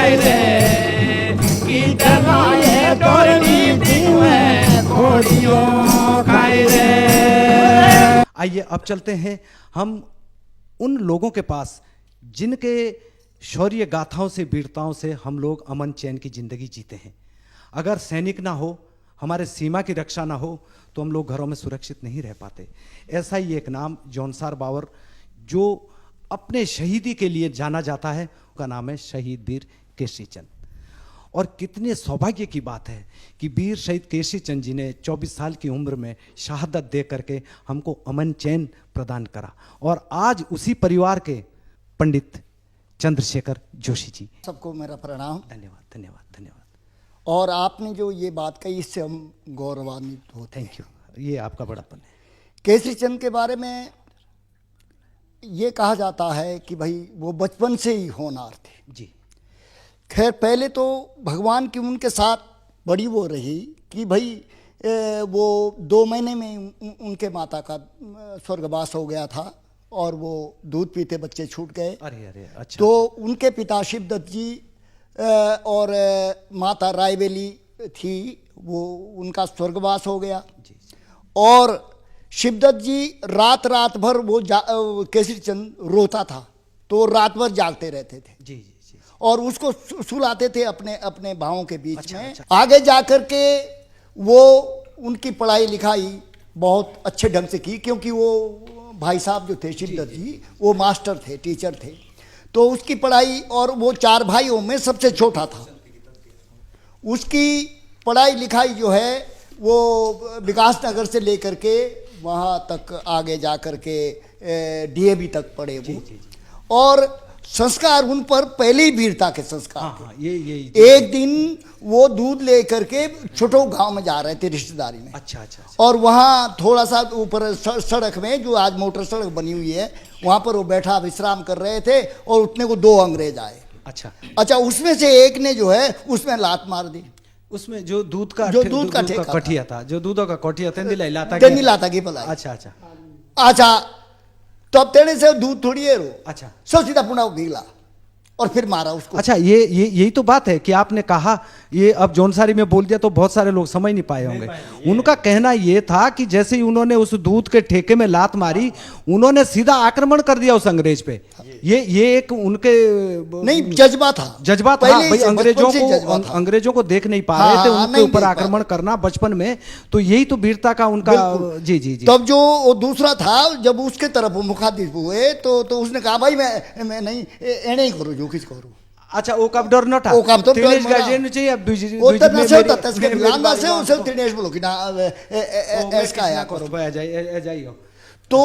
खाए रे गीत गाए डोरनी दीवे घोड़ियों खाए रे। आइए अब चलते हैं हम उन लोगों के पास जिनके शौर्य गाथाओं से, वीरताओं से हम लोग अमन चैन की जिंदगी जीते हैं। अगर सैनिक ना हो, हमारे सीमा की रक्षा ना हो, तो हम लोग घरों में सुरक्षित नहीं रह पाते। ऐसा ही एक नाम जौनसार बावर, जो अपने शहीदी के लिए जाना जाता है, उसका नाम है शहीद वीर केसरी चंद। और कितने सौभाग्य की बात है कि वीर शहीद केसरी चंद जी ने 24 साल की उम्र में शहादत दे करके हमको अमन चैन प्रदान करा। और आज उसी परिवार के पंडित चंद्रशेखर जोशी जी, सबको मेरा प्रणाम। धन्यवाद धन्यवाद धन्यवाद। और आपने जो ये बात कही, इससे हम गौरवान्वित होते हैं। थैंक यू, ये आपका बड़ापन है। केसरी चंद के बारे में ये कहा जाता है कि भाई वो बचपन से ही होनहार थे। जी। खैर, पहले तो भगवान की उनके साथ बड़ी वो रही कि भाई वो 2 महीने में उनके माता का स्वर्गवास हो गया था और वो दूध पीते बच्चे छूट गए। अरे अरे, अच्छा। तो उनके पिता शिवदत्त जी और माता रायवेली थी, वो उनका स्वर्गवास हो गया। और शिवदत्त जी रात भर वो केसरी चंद रोता था, तो रात भर जागते रहते थे। जी जी जी। और उसको सुलाते थे अपने भावों के बीच अच्छा, में। अच्छा। आगे जाकर के वो उनकी पढ़ाई लिखाई बहुत अच्छे ढंग से की, क्योंकि वो भाई साहब जो थे शिवदत्त जी, वो मास्टर थे, टीचर थे। तो उसकी पढ़ाई, और वो 4 भाइयों में सबसे छोटा था। उसकी पढ़ाई लिखाई जो है वो विकास नगर से लेकर के वहाँ तक आगे जा कर के डीएवी तक पढ़े वो। और संस्कार उन पर पहले ही वीरता के संस्कार थे। हाँ, ये एक दिन वो दूध लेकर के छोटो गांव में जा रहे थे रिश्तेदारी में। अच्छा अच्छा अच्छा। और वहाँ थोड़ा सा ऊपर सड़क में, जो आज मोटर सड़क बनी हुई है, वहाँ पर वो बैठा विश्राम कर रहे थे और उतने को 2 अंग्रेज आए। अच्छा, उसमें से एक ने जो है उसमें लात मार दी। उसमें जो दूध का ठेका कठिया था, जो दूध का कठिया था, तेनी लाता की पलाई। अच्छा अच्छा अच्छा, तो अब तेरे से दूध थोड़ी है रो। अच्छा, सब सीधा पुनः भीगला और फिर मारा उसको। अच्छा, ये यही तो बात है कि आपने कहा, ये अब जौनसारी में बोल दिया तो बहुत सारे लोग समझ नहीं पाए होंगे। उनका कहना ये था कि जैसे ही उन्होंने उस दूध के ठेके में लात मारी, उन्होंने सीधा आक्रमण कर दिया उस अंग्रेज पे। ये एक उनके नहीं, जज्बा था। जज्बा था भाई, अंग्रेजों को देख नहीं पा रहे थे, उनके ऊपर आक्रमण करना बचपन में, तो यही तो वीरता का उनका। जी जी जी। तब जो वो दूसरा था, जब उसके तरफ मुखातिब हुए तो उसने कहा भाई मैं नहीं एने ही करूँ जो किस करूँ। अच्छा, वो कब डर न था, वो कब तो दिनेश गार्जियन चाहिए अब वो तो नशे होता था, इसके लांदा से उसे दिनेश बोलो कि ना ऐसा या करो भाई, जाइए। तो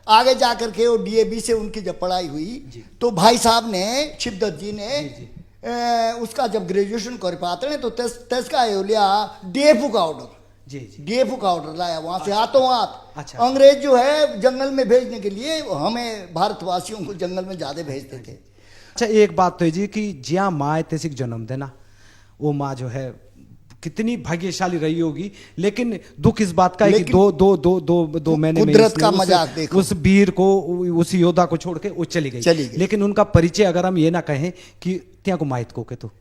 आगे जाकर के वो डीएवी से उनकी जब पढ़ाई हुई, तो भाई साहब ने, शिवदत्त जी ने उसका जब ग्रेजुएशन कर पाते हैं, तो तेज का लिया डीएफओ का ऑर्डर। डीएफओ का ऑर्डर लाया वहां से हाथों हाथ। अच्छा। अंग्रेज जो है जंगल में भेजने के लिए हमें भारतवासियों को जंगल में ज्यादा भेजते थे। अच्छा, एक बात तो है जी कि ज्या माँ तेसिक जन्म देना, वो माँ जो है कितनी भाग्यशाली रही होगी। लेकिन दुख इस बात का है कि दो महीने में कुदरत का मजाक देखो। उस वीर को, उस योद्धा को छोड़ के वो चली गई। लेकिन उनका परिचय अगर हम ये ना कहें कि त्या को माहित को के तो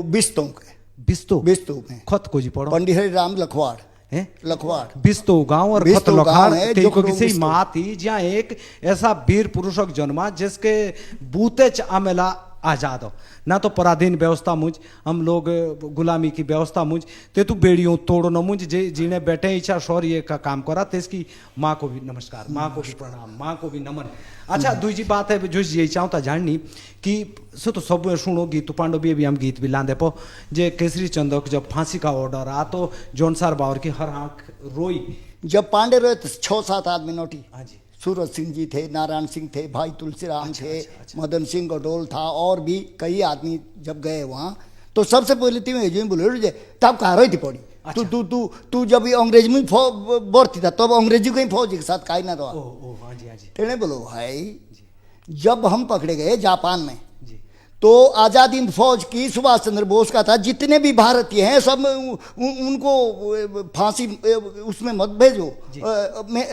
बिस्तों के बिस्तो में खत को जी पढ़ो पंडित हरि राम लखवाड़ है, लखवाड़ बिस्तो गांव और खत लखाड़ जो किसी माँ थी, जहाँ एक ऐसा वीर पुरुषक जन्मा जिसके बूते च आमेला आजाद हो ना, तो पराधीन व्यवस्था मुझ, हम लोग गुलामी की व्यवस्था मुझ, ते तू बेड़ियों तोड़ो न मुझ, जिन्हें बैठे इच्छा शौर्य का काम करा, ते इसकी माँ को भी नमस्कार, माँ को भी प्रणाम, माँ को भी नमन। अच्छा, दूसरी बात है जो यही चाहता जाननी कि सो तो सब सुनो गीत पांडो भी हम गीत भी लांदे पो, जे केसरी चंद जब फांसी का ऑर्डर आ तो जौनसार बावर की हर आंख रोई। जब पांडे रोए तो 6-7 आदमी नोटी। हाँ जी। सूरज सिंह जी थे, नारायण सिंह थे, भाई तुलसीराम थे, मदन सिंह गडोल था, और भी कई आदमी जब गए वहाँ, तो सबसे पहले तीन बोले तब कहा रही थी पड़ी। तू जब अंग्रेज में बढ़ती था तब अंग्रेजी को ही फौज के साथ काई ना तो तेने बोलो भाई, जब हम पकड़े गए जापान में, तो आज़ादी हिंद फौज की सुभाष चंद्र बोस का था, जितने भी भारतीय हैं सब उनको फांसी उसमें मत भेजो,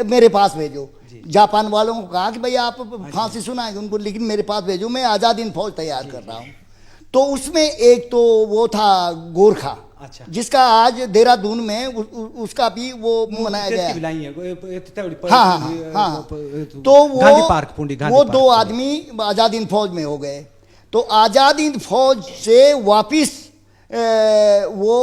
मेरे पास भेजो। जापान वालों को कहा कि भाई आप फांसी सुनाएंगे उनको, लेकिन मेरे पास भेजो, मैं आज़ादी हिंद फौज तैयार कर रहा हूँ। तो उसमें एक तो वो था गोरखा, अच्छा। जिसका आज देहरादून में उसका भी वो मनाया गया है। हाँ हाँ हाँ। तो गांधी पार्क, पुंडी गांधी वो पार्क, दो आदमी आजाद हिंद फौज में हो गए। तो आजाद हिंद फौज से वापिस वो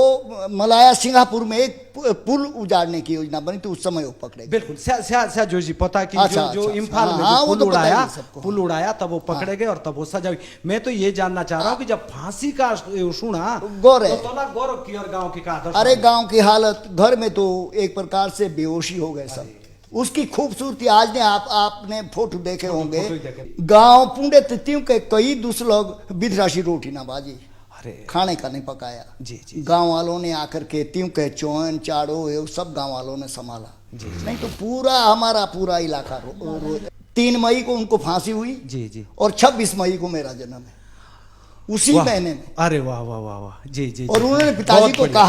मलाया सिंगापुर में एक पुल उजाड़ने की योजना बनी, तो उस समय वो पकड़े गए। बिल्कुल स्या जोशी पता कि अच्छा, जो अच्छा, इम्फाल में हाँ, जो वो पुल तो पता ही उड़ाया, है सबको। पुल उड़ाया तब वो पकड़े गए और तब वो सजा हुई। मैं तो ये जानना चाह रहा हूँ कि जब फांसी का सुना गौर है। तो तोला गौरव की और गांव की कहा। अरे गांव की हालत, घर में तो एक प्रकार से बेहोशी हो गए सब। उसकी खूबसूरती आज ने आपने फोटो देखे होंगे। फोटो ही देखे। गांव पुंडे तिथियों के कई दूसरे लोग बिधराशी रोटी ना बाजी, अरे खाने का नहीं पकाया। जी। गांव वालों ने आकर के त्यों के चौन चाड़ो ये सब गांव वालों ने संभाला। नहीं तो पूरा हमारा पूरा इलाका 3 मई को उनको फांसी हुई जी। और 26 मई को मेरा जन्म है, उसी महीने में। अरे वाह वाह वाह वाह जी। और उन्होंने पिताजी बहुत को बढ़िया।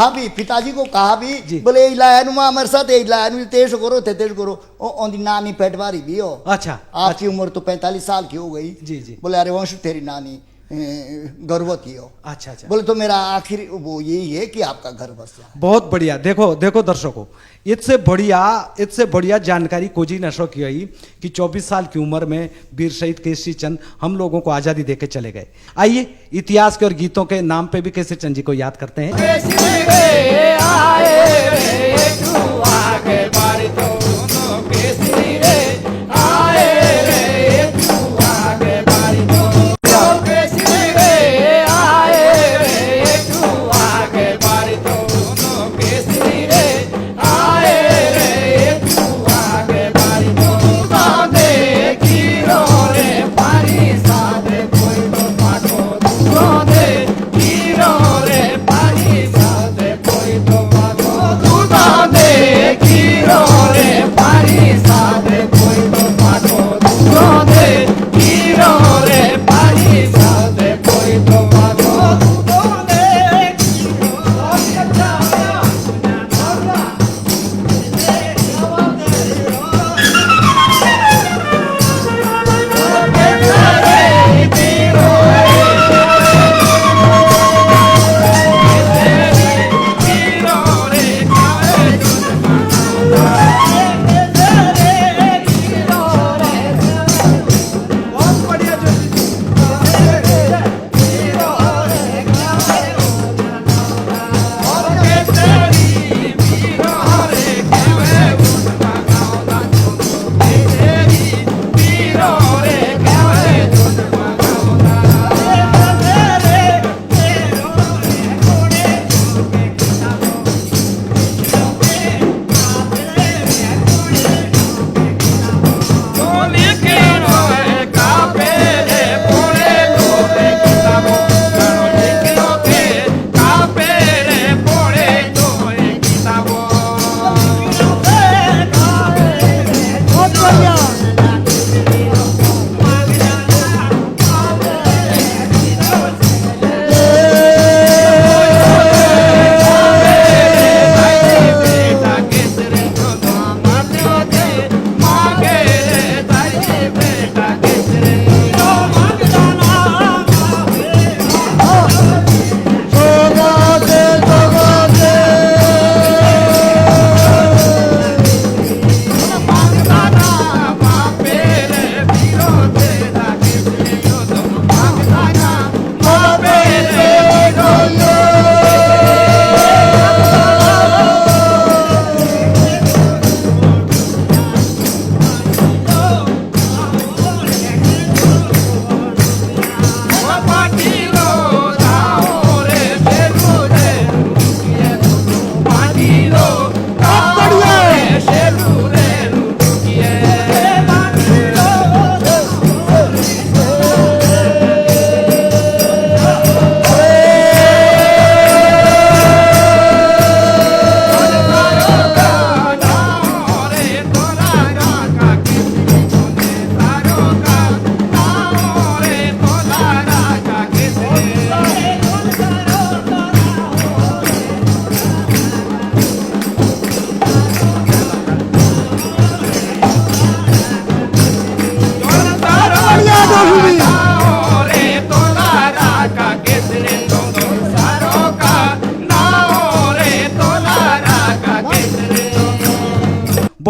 कहा भी जी। बोले इलायनु हमारे साथ इलायनु तेज करो ओंदी नानी पेटवारी भी हो। अच्छा। आपकी उम्र तो 45 साल की हो गई। जी। बोले अरे वंश तेरी नानी गर्भवती हो। अच्छा। बोले तो मेरा आखिर वो यही है कि आपका घर बस जाए। बहुत बढ़िया। देखो दर्शकों, इससे बढ़िया जानकारी कोजी नशो की हुई कि 24 साल की उम्र में वीर शहीद केसरी चंद हम लोगों को आजादी देके चले गए। आइए इतिहास के और गीतों के नाम पे भी केसरी चंद जी को याद करते हैं। दे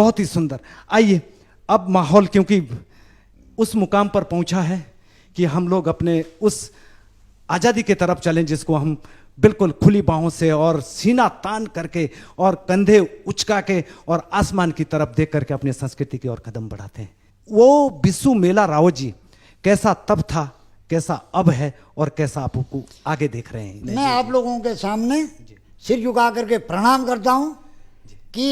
बहुत ही सुंदर। आइए अब माहौल क्योंकि उस मुकाम पर पहुंचा है कि हम लोग अपने उस आज़ादी की तरफ चलें जिसको हम बिल्कुल खुली बाहों से और सीना तान करके और कंधे उचका के और आसमान की तरफ देख करके अपनी संस्कृति की ओर कदम बढ़ाते हैं। वो बिस्सू मेला राव जी कैसा तब था, कैसा अब है और कैसा आपको आगे देख रहे हैं। मैं आप लोगों के सामने सिर झुका करके प्रणाम करता हूं कि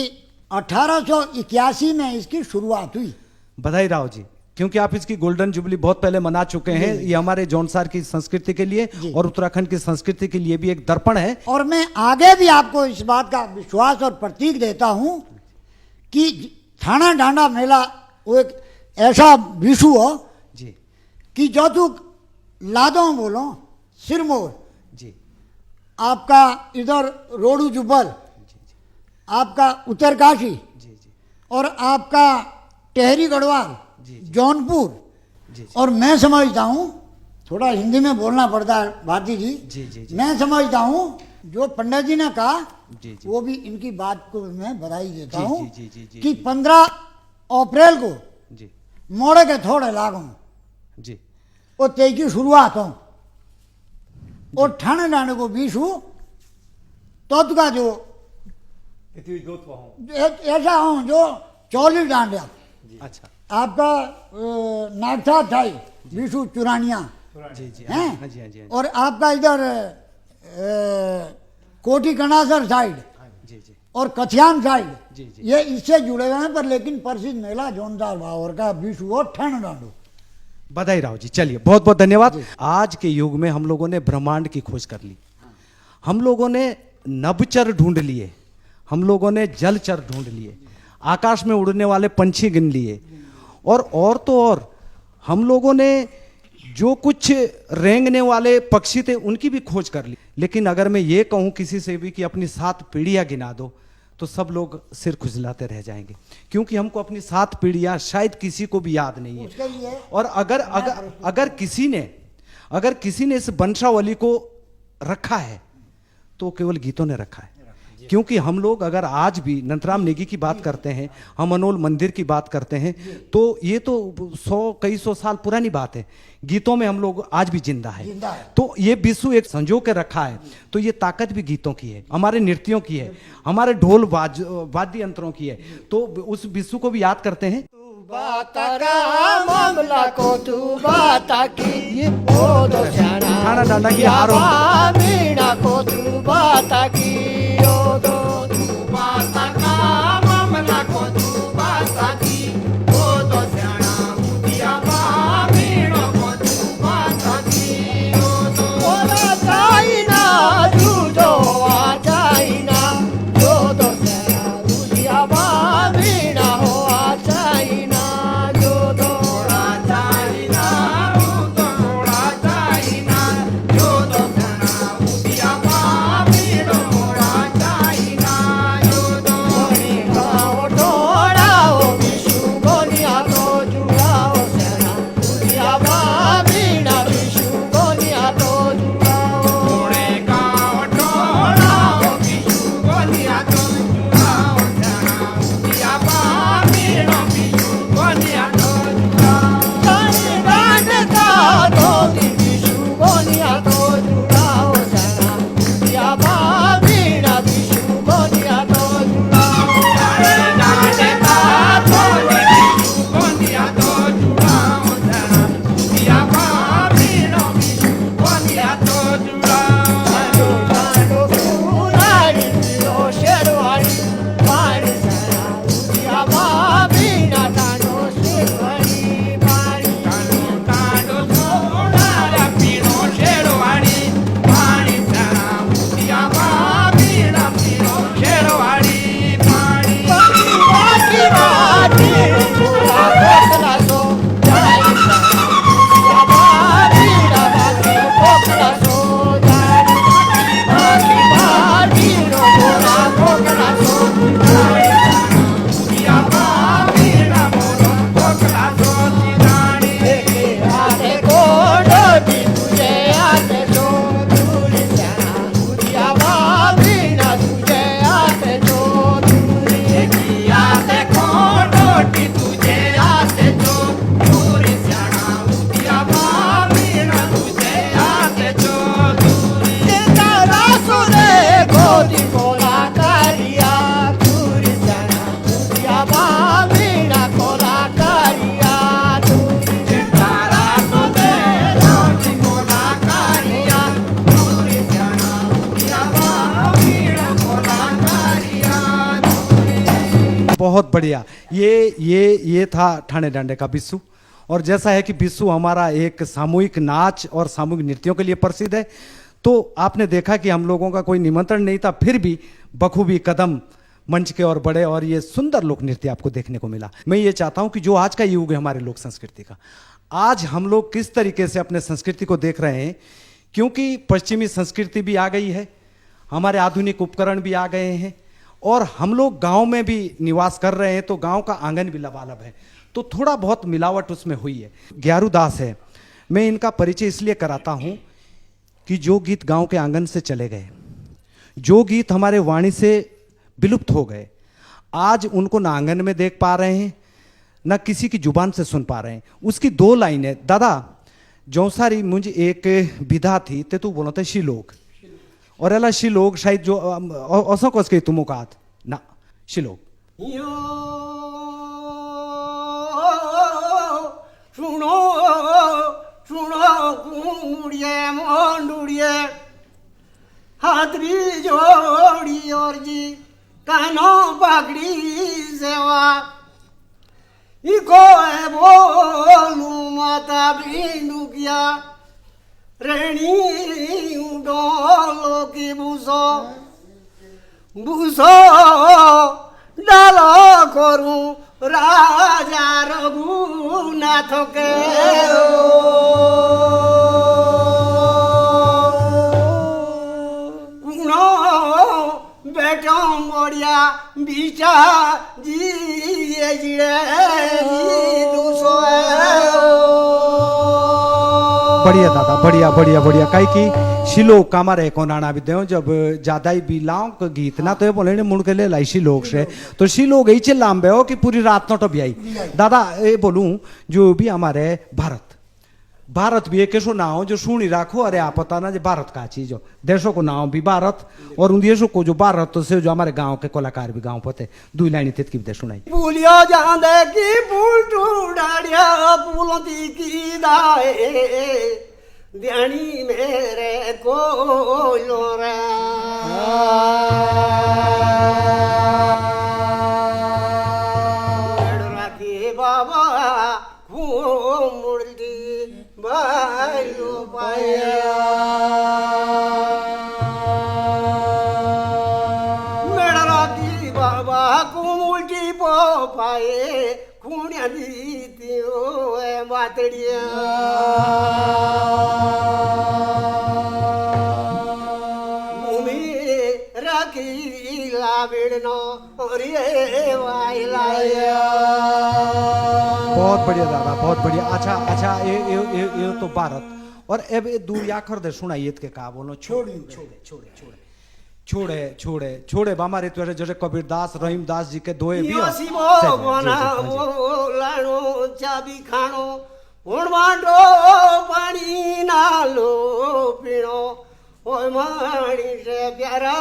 1881 में इसकी शुरुआत हुई। बधाई राव जी, क्योंकि आप इसकी गोल्डन जुबली बहुत पहले मना चुके हैं। ये हमारे जौनसार की संस्कृति के लिए और उत्तराखंड की संस्कृति के लिए भी एक दर्पण है। और मैं आगे भी आपको इस बात का विश्वास और प्रतीक देता हूं कि थाना डांडा मेला वो एक ऐसा विषु हो जी कि जो तू लादो बोलो सिरमौर, जी आपका इधर रोडू जुब्बल, आपका उत्तरकाशी और आपका टेहरी गढ़वाल, जौनपुर, और मैं समझता हूँ, थोड़ा हिंदी में बोलना पड़ता है भारती जी, मैं समझता हूँ जो पंडित जी ने कहा वो भी इनकी बात को मैं बधाई देता हूँ कि 15 अप्रैल को मोड़े के थोड़े लागू जी वो तेई की शुरुआत हो और ठाणे डांडे को बीसू तो का जो ऐसा हो जो 40 डांडिया, अच्छा आपका नागथा थाई बीसू चुरानिया जी जी हैं, हाँ जी हाँ जी और आपका इधर कोटी कनासर साइड जी जी और कथियान साइड, जी, जी। ये इससे जुड़े हुए हैं। पर लेकिन प्रसिद्ध मेला जोनदार भावर का बीसू और ठाणे डांडू। बधाई राव जी, चलिए बहुत बहुत धन्यवाद। आज के युग में हम लोगों ने ब्रह्मांड की खोज कर ली, हम लोगों ने नभचर ढूंढ लिए, हम लोगों ने जलचर ढूंढ लिए, आकाश में उड़ने वाले पंछी गिन लिए, और तो और हम लोगों ने जो कुछ रेंगने वाले पक्षी थे उनकी भी खोज कर ली। लेकिन अगर मैं ये कहूँ किसी से भी कि अपनी 7 पीढ़ियाँ गिना दो तो सब लोग सिर खुजलाते रह जाएंगे, क्योंकि हमको अपनी 7 पीढ़ियाँ शायद किसी को भी याद नहीं है। और अगर किसी ने इस वंशावली को रखा है तो केवल गीतों ने रखा है। क्योंकि हम लोग अगर आज भी नंदराम नेगी की बात करते हैं, हम अनोल मंदिर की बात करते हैं, तो ये तो कई सौ साल पुरानी बात है। गीतों में हम लोग आज भी जिंदा है। तो ये विश्व एक संजो के रखा है, तो ये ताकत भी गीतों की है, हमारे नृत्यों की है, हमारे ढोल वाद्य यंत्रों की है। तो उस विश्व को भी याद करते हैं। बात का मामला को तू बात की ये दो ठाणा डांडा की हारो मीणा को तू बात की ओ दो तू बात का मामला को तू बात की ओ दो श्याणा मुदिया मीणा को तू बात की ओ दो बोला जाइना तू जो आ जाइना जो दो श्याणा मुदिया मीणा हो आ जाइना बढ़िया। ये था ठाणे डांडे का बिस्सू। और जैसा है कि बिस्सू हमारा एक सामूहिक नाच और सामूहिक नृत्यों के लिए प्रसिद्ध है, तो आपने देखा कि हम लोगों का कोई निमंत्रण नहीं था, फिर भी बखूबी कदम मंच के और बड़े और ये सुंदर लोक नृत्य आपको देखने को मिला। मैं ये चाहता हूं कि जो आज का युग है हमारे लोक संस्कृति का, आज हम लोग किस तरीके से अपने संस्कृति को देख रहे हैं, क्योंकि पश्चिमी संस्कृति भी आ गई है, हमारे आधुनिक उपकरण भी आ गए हैं, और हम लोग गांव में भी निवास कर रहे हैं, तो गांव का आंगन भी लबालब है, तो थोड़ा बहुत मिलावट उसमें हुई है। ग्यारू दास है, मैं इनका परिचय इसलिए कराता हूं कि जो गीत गांव के आंगन से चले गए, जो गीत हमारे वाणी से विलुप्त हो गए, आज उनको ना आंगन में देख पा रहे हैं, ना किसी की जुबान से सुन पा रहे हैं। उसकी 2 लाइनें, दादा जौसारी मुझे एक विधा थी ते तू बोलो थे शिलोक, और एला शिलोक शायद जो असो कस के तुम कात ना शिलोक सुनो सुनो कुड़िए मोंडुड़िए हाथरी जोड़ी और जी कानो पकड़ी सेवा इको है बोलू माता बिंदु किया रेणी डोलो की भूसो भूसो डालो करूं राजा रघुनाथ के बेटो मोड़िया बीचा जी ये जिड़े दूसो बढ़िया दादा, बढ़िया बढ़िया बढ़िया। काई की शिलोक का हमारे कोनाना भी दो, जब ज्यादा ही बिलाओं का गीत ना तो ये बोले मुड़ के ले लाई शिलोक से, तो शिलोक ही चिल्लाम बे हो कि पूरी रात नोट भी आई। दादा ये बोलूं जो भी हमारे भारत भी एक ऐसो नाव जो सुनी राखो, अरे आप पता ना जो भारत का चीज हो, देशों को नाव भी भारत, और उन देशों को जो भारत तो से जो हमारे गांव के कलाकार भी गांव पते 2 लाइन की भी सुनाई। पुलियो जांदे की पुल टूड़ाड़िया पुलों की दाए ध्यानी मेरे को लोरे राखी बाबा मुरली बायो पाया मेरा राखी बाबा कुमुल्टी पो पाए कुणिया दीतियो मातड़िया भूमि राखी लावेड़नो रे वाइलाया। बहुत बढ़िया दादा, बहुत बढ़िया। अच्छा अच्छा, ये तो भारत, और अब ये 2 आखर दे सुनाइए के का बोलो छोड़े छोड़े छोड़े छोड़े छोड़े छोड़े छोड़े हमारे तो जैसे कबीरदास रहीमदास जी के दोए भी लाणो चाबी खाणो हुण मांडो पानी नालो पीणो ओए माणी से प्यारा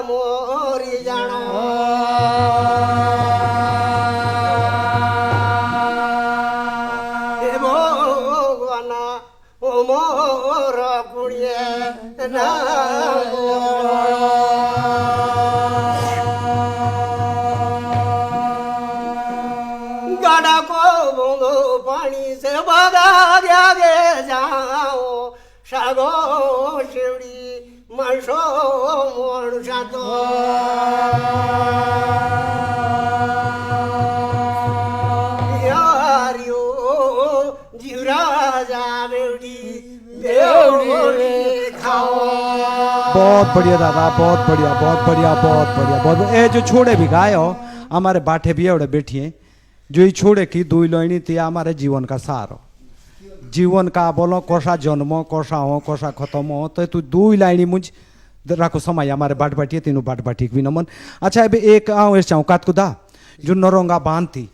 मोरी जानो हे भगवाना ओ मोर कुड़िए ना गाड़ा को बोलो पानी से भागा आगे जाओ सागो शिवड़ी मशो मोर्शा तो यारियो जीवराजा बेवड़ी बेवड़ी खाओ। बहुत बढ़िया दादा, बहुत बढ़िया बहुत बढ़िया बहुत बढ़िया बहुत बढ़िया। ए जो छोड़े भी गाए हो हमारे बाठे भी एवढे बैठिए, जो ये छोड़े की 2 लाइनी थी हमारे जीवन का सार हो, जीवन का बोलो कोसा जन्म कोसा हो कोसा खत्म हो, तो तू 2 लाइनी मुझ राखो समय हमारे बाट बाटिए तीनों बाट बाटी भी नमन। अच्छा अब एक चाहूँ कात कुदा जो नरोंगा बांध थी,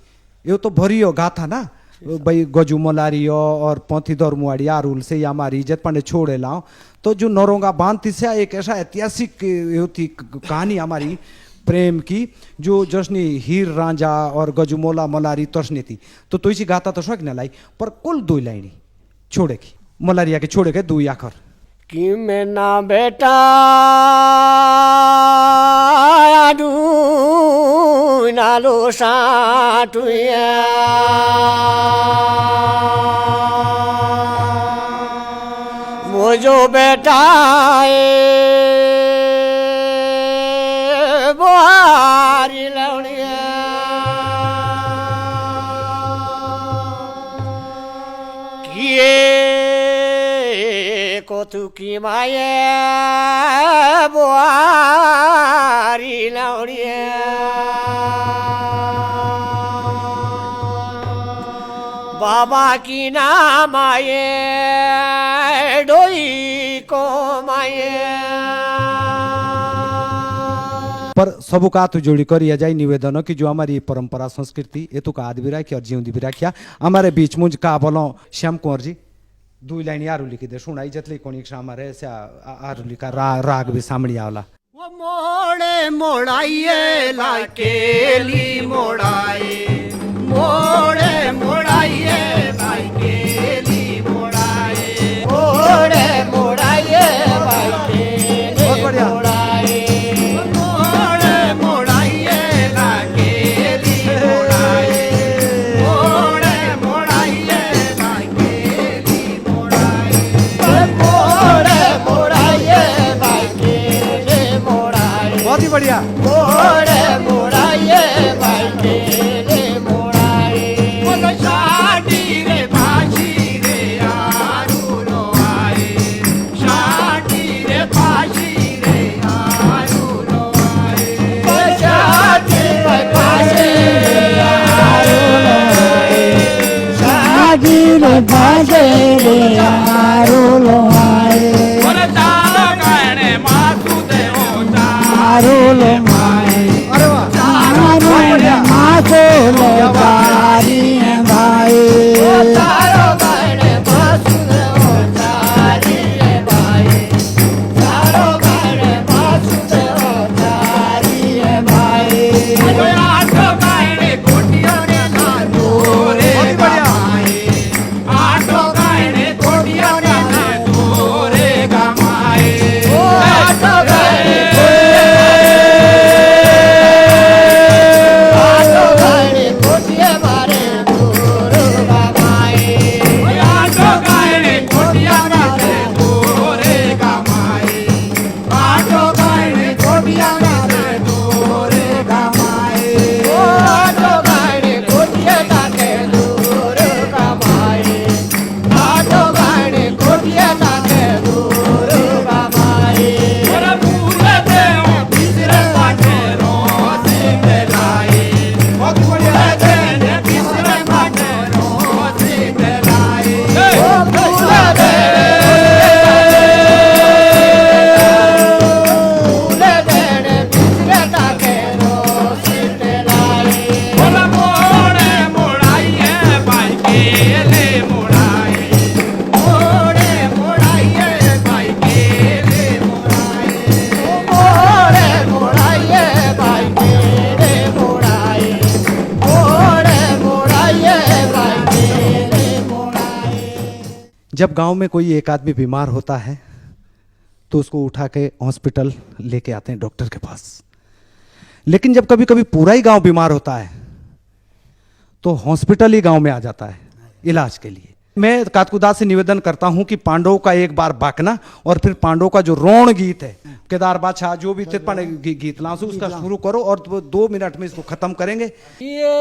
ये तो भरियो गाथा ना भाई गजू मलारियो और पोथी दौर मुआड़ी आरुल से या हमारी इज्जत पांडे छोड़े लाओ, तो जो नरोंगा बांध थी से एक ऐसा ऐतिहासिक थी कहानी हमारी प्रेम की, जो जसनी हीर रांझा और गजुमोला मलारी तोशनी थी, तो इसी गाता तो शौक न लाई, पर कुल 2 लाइनी छोड़े की मलारिया के छोड़े के 2 आखर कि मैं ना बेटा नालो साटुया मुझो बेटा बुहारी लवणिया किए को तू की माये बुहारी लवणिया बाबा की नाम आए डोई को माये पर सबका तो जोड़ी कर या जाए निवेदन कि जो हमारी परंपरा संस्कृति ये तो का आदि भी राखी और जीवन भी राखिया हमारे बीच मुझ का बोलो श्याम कुंवर जी 2 लाइन आरु लिखी दे सुनाई जतली कोणी हमारे से आरु लिखा राग भी सामने आवला वो मोड़े मोड़ाइए लाकेली मोड़ाए मोड़े मोड़ाइए लाकेली मोड़ाए मोड़े मोड़ाइए लाकेली मोड़ाए मोड़े मोड़ाइए लाकेली मोड़ाए मोड़े मोड़ाइए लाकेली मोड़ाए मोड़े मोड़ाइए लाकेली मोड़ाए बहुत ही बढ़िया मोड़े मोड़ाइए लाकेली मोड़ाए बोलो शादी रे भाजी रे यारू लो आए शादी रे भाजी रे यारू लो आए बोलो शादी रे भाजी रे यारू लो आए शादी रे भाजी रे यारू लो आए बोलो तारा कहने माथू दे ओ यारू लो आए अरे वाह तारो गाने बासुदे ओ तारी रे भाई तारो गाने बासुदे ओ तारी रे भाई आठो गाने कोटियों ने ना तोरे गमाए आठो गाने कोटियों ने ना तोरे गमाए आठो गाने कोटिया मारे तोरे गमाए आठो गाने कोटिया मारे तोरे गमाए आठो गाने कोटिया मारे तोरे गमाए आठो गाने कोटिया ताके तोरे गमाए आठो गाने कोटिया ताके तोरे गमाए और पूरे दे बिसरे पाटे रो से लाए बहुत बढ़िया बिसरे पाटे रो से लाए पूरे दे पूरे दे बिसरे ताके रो से लाए बोला मोड़े मोड़ाइए भाई केले मोड़ाए मोड़े मोड़ाइए भाई केले मोड़ाए मोड़े मोड़ाइए भाई केले मोड़ाए मोड़े मोड़ाइए भाई केले मोड़ाए जब गांव में कोई एक आदमी बीमार होता है तो उसको उठा के हॉस्पिटल लेके आते हैं डॉक्टर के पास लेकिन जब कभी कभी पूरा ही गांव बीमार होता है तो हॉस्पिटल ही गांव में आ जाता है इलाज के लिए मैं कातकुदास से निवेदन करता हूं कि पांडवों का एक बार बाकना और फिर पांडवों का जो रोण गीत है केदार बादशाह जो भी तिरपन गीत लांसू उसका शुरू करो और 2 मिनट में इसको खत्म करेंगे ये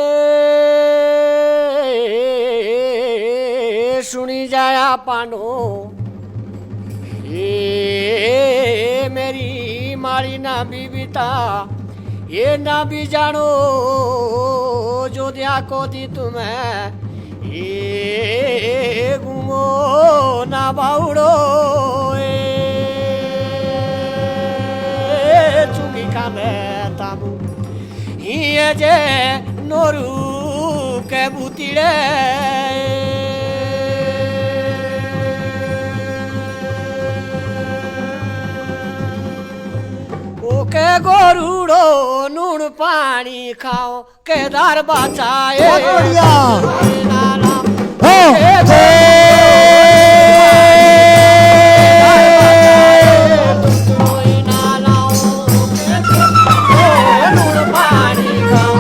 सुनी जाया पानो ये मेरी मारी ना बीबीता ये ना भी जानो जो दिया को दी तुम्हें ये गुमो ना बाउड़ो चुकी काने तामू ये जे नोरू के बुतीड़े ओके गोरुड़ो नून पानी खाओ केदार बचाए नून पानी खाओ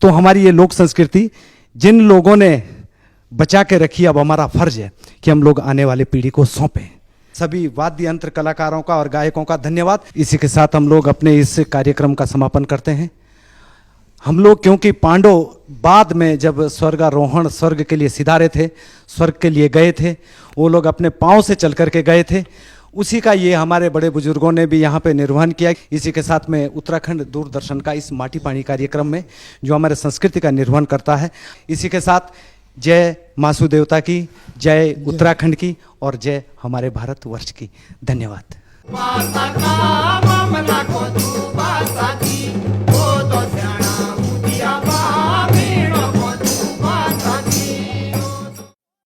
तो हमारी ये लोक संस्कृति जिन लोगों ने बचा के रखी, अब हमारा फर्ज है कि हम लोग आने वाले पीढ़ी को सौंपें। सभी वाद्य यंत्र कलाकारों का और गायकों का धन्यवाद। इसी के साथ हम लोग अपने इस कार्यक्रम का समापन करते हैं। हम लोग क्योंकि पांडव बाद में जब स्वर्गारोहण स्वर्ग के लिए सिधारे थे, स्वर्ग के लिए गए थे, वो लोग अपने पांव से चल करके गए थे, उसी का ये हमारे बड़े बुजुर्गों ने भी यहाँ पे निर्वहन किया। इसी के साथ में उत्तराखंड दूरदर्शन का इस माटी पानी कार्यक्रम में जो हमारे संस्कृति का निर्वहन करता है, इसी के साथ जय मासु देवता की, जय उत्तराखंड की और जय हमारे भारतवर्ष की। धन्यवाद। माता का मामला को तू